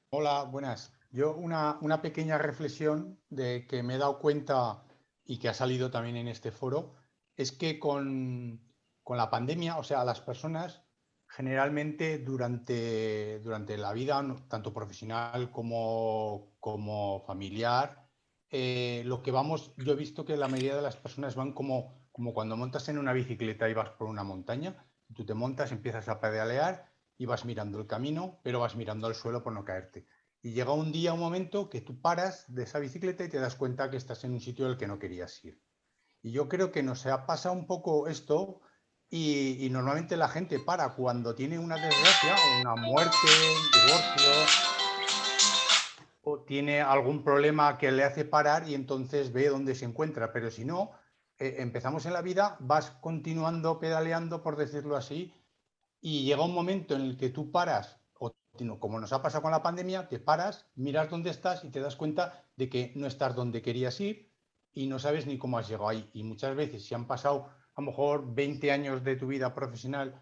Hola, buenas. Yo una pequeña reflexión de que me he dado cuenta y que ha salido también en este foro, es que con la pandemia, o sea, las personas generalmente durante la vida, tanto profesional como familiar, lo que vamos, yo he visto que la mayoría de las personas van como cuando montas en una bicicleta y vas por una montaña, tú te montas, empiezas a pedalear y vas mirando el camino, pero vas mirando al suelo por no caerte. Y llega un día, un momento que tú paras de esa bicicleta y te das cuenta que estás en un sitio al que no querías ir. Y yo creo que nos ha pasado un poco esto y normalmente la gente para cuando tiene una desgracia, una muerte, un divorcio, o tiene algún problema que le hace parar y entonces ve dónde se encuentra. Pero si no, empezamos en la vida, vas continuando pedaleando, por decirlo así, y llega un momento en el que tú paras, o como nos ha pasado con la pandemia, te paras, miras dónde estás y te das cuenta de que no estás donde querías ir y no sabes ni cómo has llegado ahí. Y muchas veces, si han pasado a lo mejor 20 años de tu vida profesional,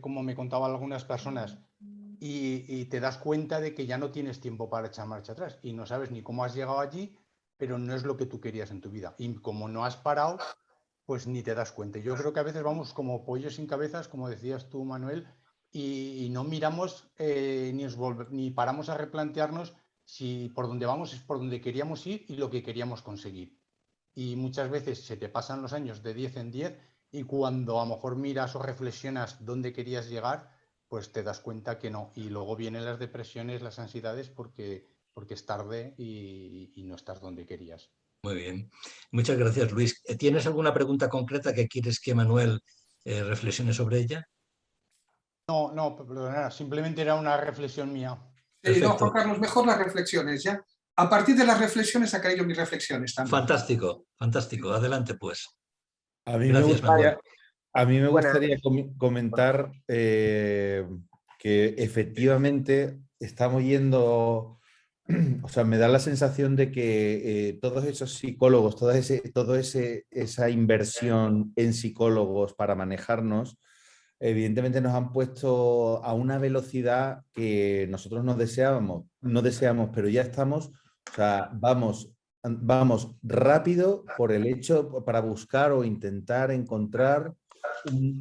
como me contaban algunas personas, y te das cuenta de que ya no tienes tiempo para echar marcha atrás y no sabes ni cómo has llegado allí, pero no es lo que tú querías en tu vida. Y como no has parado, pues ni te das cuenta. Yo creo que a veces vamos como pollos sin cabezas, como decías tú, Manuel, y no miramos ni paramos a replantearnos si por donde vamos es por donde queríamos ir y lo que queríamos conseguir. Y muchas veces se te pasan los años de 10 en 10 y cuando a lo mejor miras o reflexionas dónde querías llegar, pues te das cuenta que no. Y luego vienen las depresiones, las ansiedades, porque es tarde y no estás donde querías. Muy bien. Muchas gracias, Luis. ¿Tienes alguna pregunta concreta que quieres que Manuel reflexione sobre ella? No, perdona, simplemente era una reflexión mía. No, Juan Carlos, mejor las reflexiones, ¿ya? A partir de las reflexiones sacaré yo mis reflexiones también. Fantástico, fantástico. Adelante, pues. A mí Gracias, Manuel. me gustaría comentar que efectivamente estamos yendo, o sea, me da la sensación de que todos esos psicólogos, toda esa inversión en psicólogos para manejarnos, evidentemente nos han puesto a una velocidad que nosotros no deseamos, pero ya estamos, o sea, vamos rápido por el hecho para buscar o intentar encontrar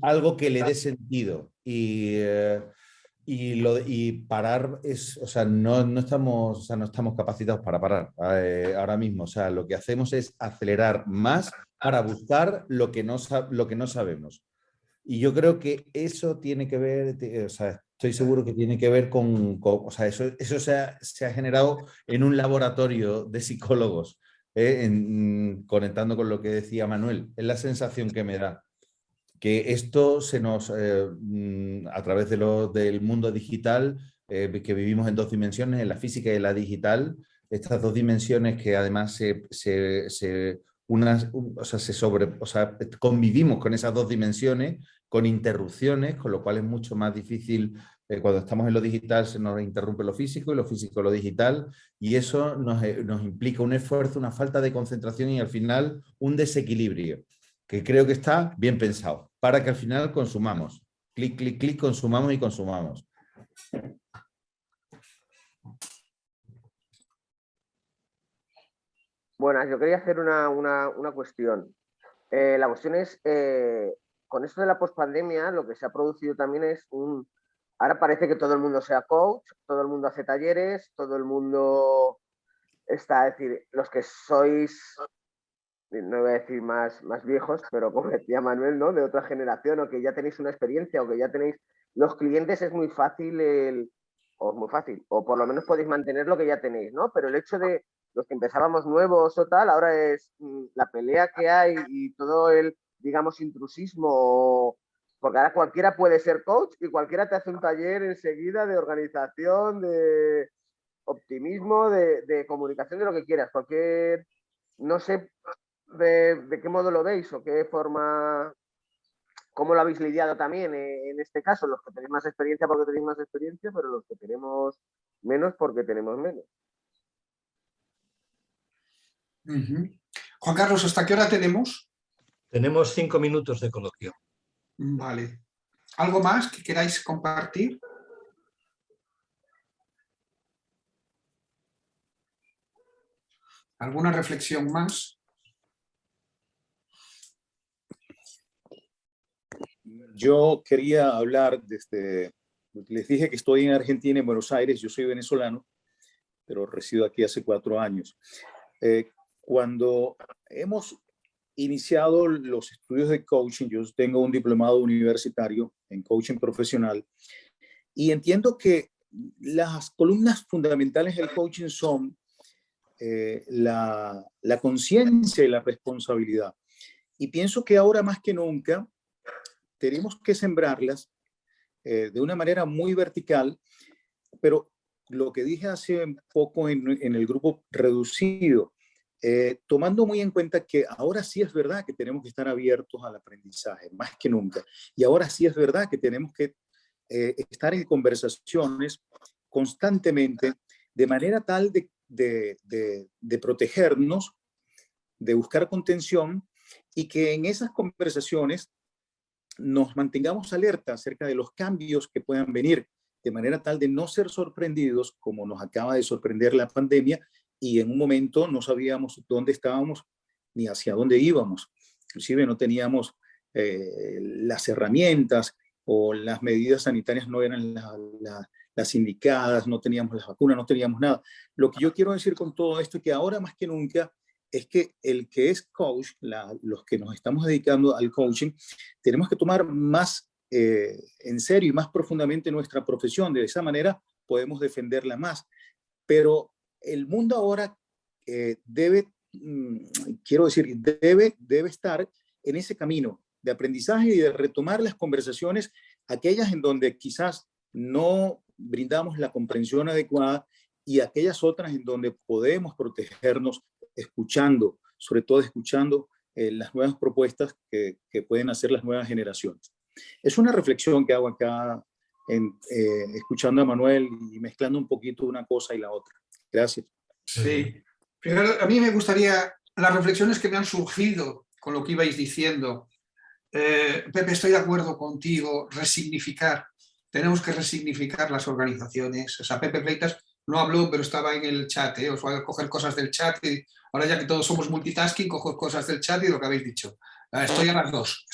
algo que le dé sentido y parar es, o sea, no estamos capacitados para parar ahora mismo. O sea, lo que hacemos es acelerar más para buscar lo que no sabemos. Y yo creo que eso tiene que ver, o sea, estoy seguro que tiene que ver o sea, eso se ha generado en un laboratorio de psicólogos, conectando con lo que decía Manuel. Es la sensación que me da, que esto se nos, a través del mundo digital, que vivimos en 2 dimensiones, en la física y en la digital, estas 2 dimensiones que además convivimos con esas 2 dimensiones, con interrupciones, con lo cual es mucho más difícil. Cuando estamos en lo digital se nos interrumpe lo físico y lo físico lo digital, y eso nos implica un esfuerzo, una falta de concentración y al final un desequilibrio, que creo que está bien pensado, para que al final consumamos. Clic, clic, clic, consumamos y consumamos. Bueno, yo quería hacer una cuestión. La cuestión es, con esto de la pospandemia, lo que se ha producido también es ahora parece que todo el mundo sea coach, todo el mundo hace talleres, todo el mundo está, es decir, los que sois, no voy a decir más viejos, pero como decía Manuel, ¿no? De otra generación, o que ya tenéis una experiencia, o que ya tenéis los clientes, es muy fácil, o por lo menos podéis mantener lo que ya tenéis, ¿no? Pero el hecho de los que empezábamos nuevos o tal, ahora es la pelea que hay y todo el, digamos, intrusismo, porque ahora cualquiera puede ser coach y cualquiera te hace un taller enseguida de organización, de optimismo, de comunicación, de lo que quieras. Cualquier, no sé de qué modo lo veis o qué forma, cómo lo habéis lidiado también en este caso, los que tenéis más experiencia porque tenéis más experiencia, pero los que tenemos menos porque tenemos menos. Juan Carlos, ¿hasta qué hora tenemos? Tenemos 5 minutos de coloquio. Vale. ¿Algo más que queráis compartir? ¿Alguna reflexión más? Yo quería hablar les dije que estoy en Argentina, en Buenos Aires, yo soy venezolano, pero resido aquí hace 4 años. Cuando hemos iniciado los estudios de coaching, yo tengo un diplomado universitario en coaching profesional y entiendo que las columnas fundamentales del coaching son la conciencia y la responsabilidad. Y pienso que ahora más que nunca tenemos que sembrarlas de una manera muy vertical, pero lo que dije hace poco en el grupo reducido, tomando muy en cuenta que ahora sí es verdad que tenemos que estar abiertos al aprendizaje, más que nunca. Y ahora sí es verdad que tenemos que estar en conversaciones constantemente, de manera tal de protegernos, de buscar contención, y que en esas conversaciones nos mantengamos alerta acerca de los cambios que puedan venir, de manera tal de no ser sorprendidos como nos acaba de sorprender la pandemia, y en un momento no sabíamos dónde estábamos ni hacia dónde íbamos. Inclusive no teníamos las herramientas o las medidas sanitarias no eran las indicadas, no teníamos las vacunas, no teníamos nada. Lo que yo quiero decir con todo esto es que ahora más que nunca es que el que es coach, los que nos estamos dedicando al coaching, tenemos que tomar más en serio y más profundamente nuestra profesión. De esa manera podemos defenderla más. Pero el mundo ahora debe estar en ese camino de aprendizaje y de retomar las conversaciones, aquellas en donde quizás no brindamos la comprensión adecuada y aquellas otras en donde podemos protegernos escuchando, sobre todo escuchando las nuevas propuestas que pueden hacer las nuevas generaciones. Es una reflexión que hago acá escuchando a Manuel y mezclando un poquito una cosa y la otra. Gracias. Sí. Primero, a mí me gustaría las reflexiones que me han surgido con lo que ibais diciendo. Pepe, estoy de acuerdo contigo, resignificar. Tenemos que resignificar las organizaciones. O sea, Pepe Freitas no habló, pero estaba en el chat. Os voy a coger cosas del chat. Y ahora ya que todos somos multitasking, cojo cosas del chat y lo que habéis dicho. Estoy a las dos,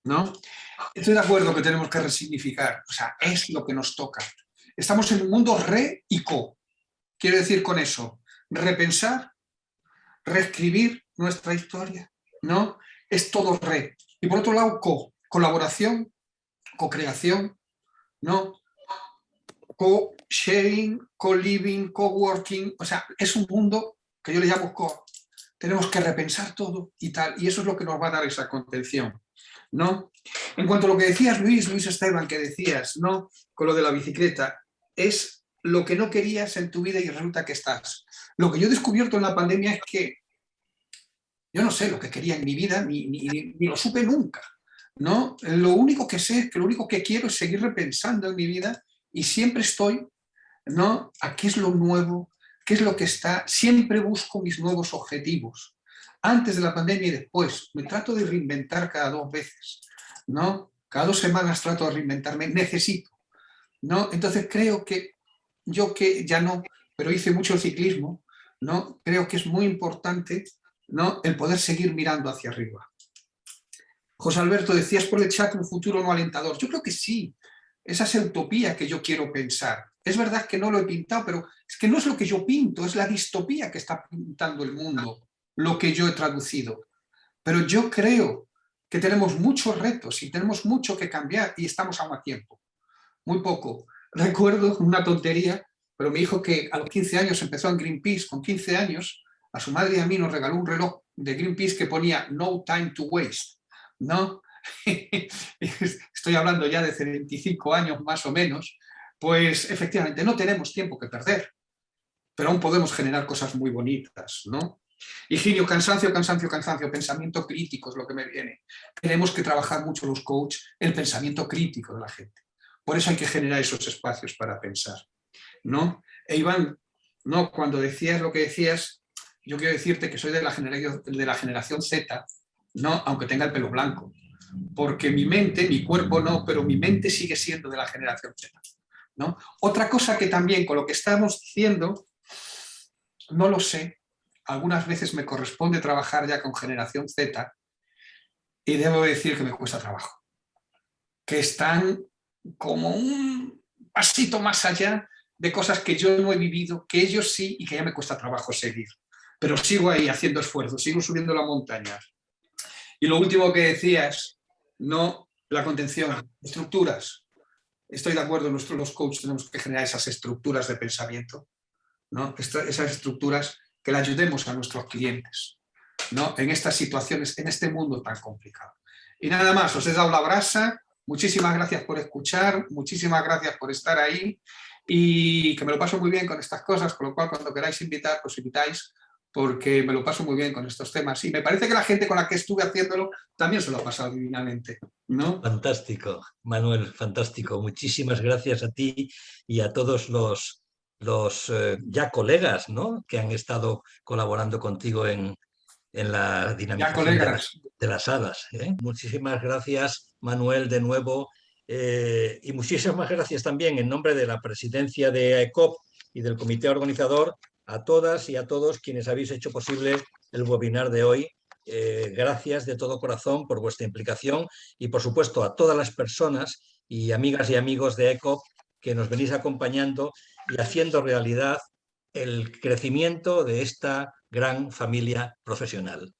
¿no? Estoy de acuerdo que tenemos que resignificar. O sea, es lo que nos toca. Estamos en un mundo re y co. Quiero decir con eso, repensar, reescribir nuestra historia, ¿no? Es todo re. Y por otro lado, colaboración, co-creación, ¿no? Co-sharing, co-living, co-working. O sea, es un mundo que yo le llamo co. Tenemos que repensar todo y tal. Y eso es lo que nos va a dar esa contención, ¿no? En cuanto a lo que decías, Luis Esteban, que decías, ¿no? Con lo de la bicicleta, es lo que no querías en tu vida y resulta que estás. Lo que yo he descubierto en la pandemia es que yo no sé lo que quería en mi vida, ni lo supe nunca, ¿no? Lo único que sé es que lo único que quiero es seguir repensando en mi vida y siempre estoy, ¿no? ¿A qué es lo nuevo? ¿Qué es lo que está? Siempre busco mis nuevos objetivos. Antes de la pandemia y después. Me trato de reinventar cada 2 veces, ¿no? Cada 2 semanas trato de reinventarme. Necesito, ¿no? Entonces creo que yo, que ya no, pero hice mucho ciclismo, ¿no? Creo que es muy importante, ¿no? El poder seguir mirando hacia arriba. José Alberto, decías por el chat un futuro no alentador. Yo creo que sí. Esa es la utopía que yo quiero pensar. Es verdad que no lo he pintado, pero es que no es lo que yo pinto, es la distopía que está pintando el mundo, lo que yo he traducido. Pero yo creo que tenemos muchos retos y tenemos mucho que cambiar y estamos aún a tiempo. Muy poco. Recuerdo una tontería, pero mi hijo, que a los 15 años empezó en Greenpeace, con 15 años, a su madre y a mí nos regaló un reloj de Greenpeace que ponía "No time to waste", ¿no? Estoy hablando ya de hace 25 años más o menos. Pues efectivamente no tenemos tiempo que perder, pero aún podemos generar cosas muy bonitas, ¿no? Higinio, cansancio, pensamiento crítico es lo que me viene. Tenemos que trabajar mucho los coaches el pensamiento crítico de la gente. Por eso hay que generar esos espacios para pensar, ¿no? E Iván, no, cuando decías lo que decías, yo quiero decirte que soy de la generación Z, ¿no? Aunque tenga el pelo blanco. Porque mi mente, mi cuerpo no, pero mi mente sigue siendo de la generación Z, ¿no? Otra cosa que también con lo que estamos diciendo, no lo sé, algunas veces me corresponde trabajar ya con generación Z y debo decir que me cuesta trabajo. Que están como un pasito más allá de cosas que yo no he vivido, que ellos sí y que ya me cuesta trabajo seguir. Pero sigo ahí haciendo esfuerzos, sigo subiendo la montaña. Y lo último que decías, no la contención, estructuras. Estoy de acuerdo, nosotros los coaches tenemos que generar esas estructuras de pensamiento, ¿no? Esas estructuras que le ayudemos a nuestros clientes, ¿no? En estas situaciones, en este mundo tan complicado. Y nada más, os he dado la brasa. Muchísimas gracias por escuchar, muchísimas gracias por estar ahí y que me lo paso muy bien con estas cosas, con lo cual cuando queráis invitar, pues invitáis, porque me lo paso muy bien con estos temas. Y me parece que la gente con la que estuve haciéndolo también se lo ha pasado divinamente, ¿no? Fantástico, Manuel, fantástico. Muchísimas gracias a ti y a todos los ya colegas, ¿no? Que han estado colaborando contigo en la dinamización de las salas. Muchísimas gracias, Manuel, de nuevo. Y muchísimas gracias también en nombre de la presidencia de AECOP y del comité organizador a todas y a todos quienes habéis hecho posible el webinar de hoy. Gracias de todo corazón por vuestra implicación y, por supuesto, a todas las personas y amigas y amigos de AECOP que nos venís acompañando y haciendo realidad el crecimiento de esta gran familia profesional.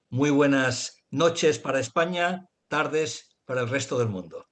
Muy buenas noches para España, tardes para el resto del mundo.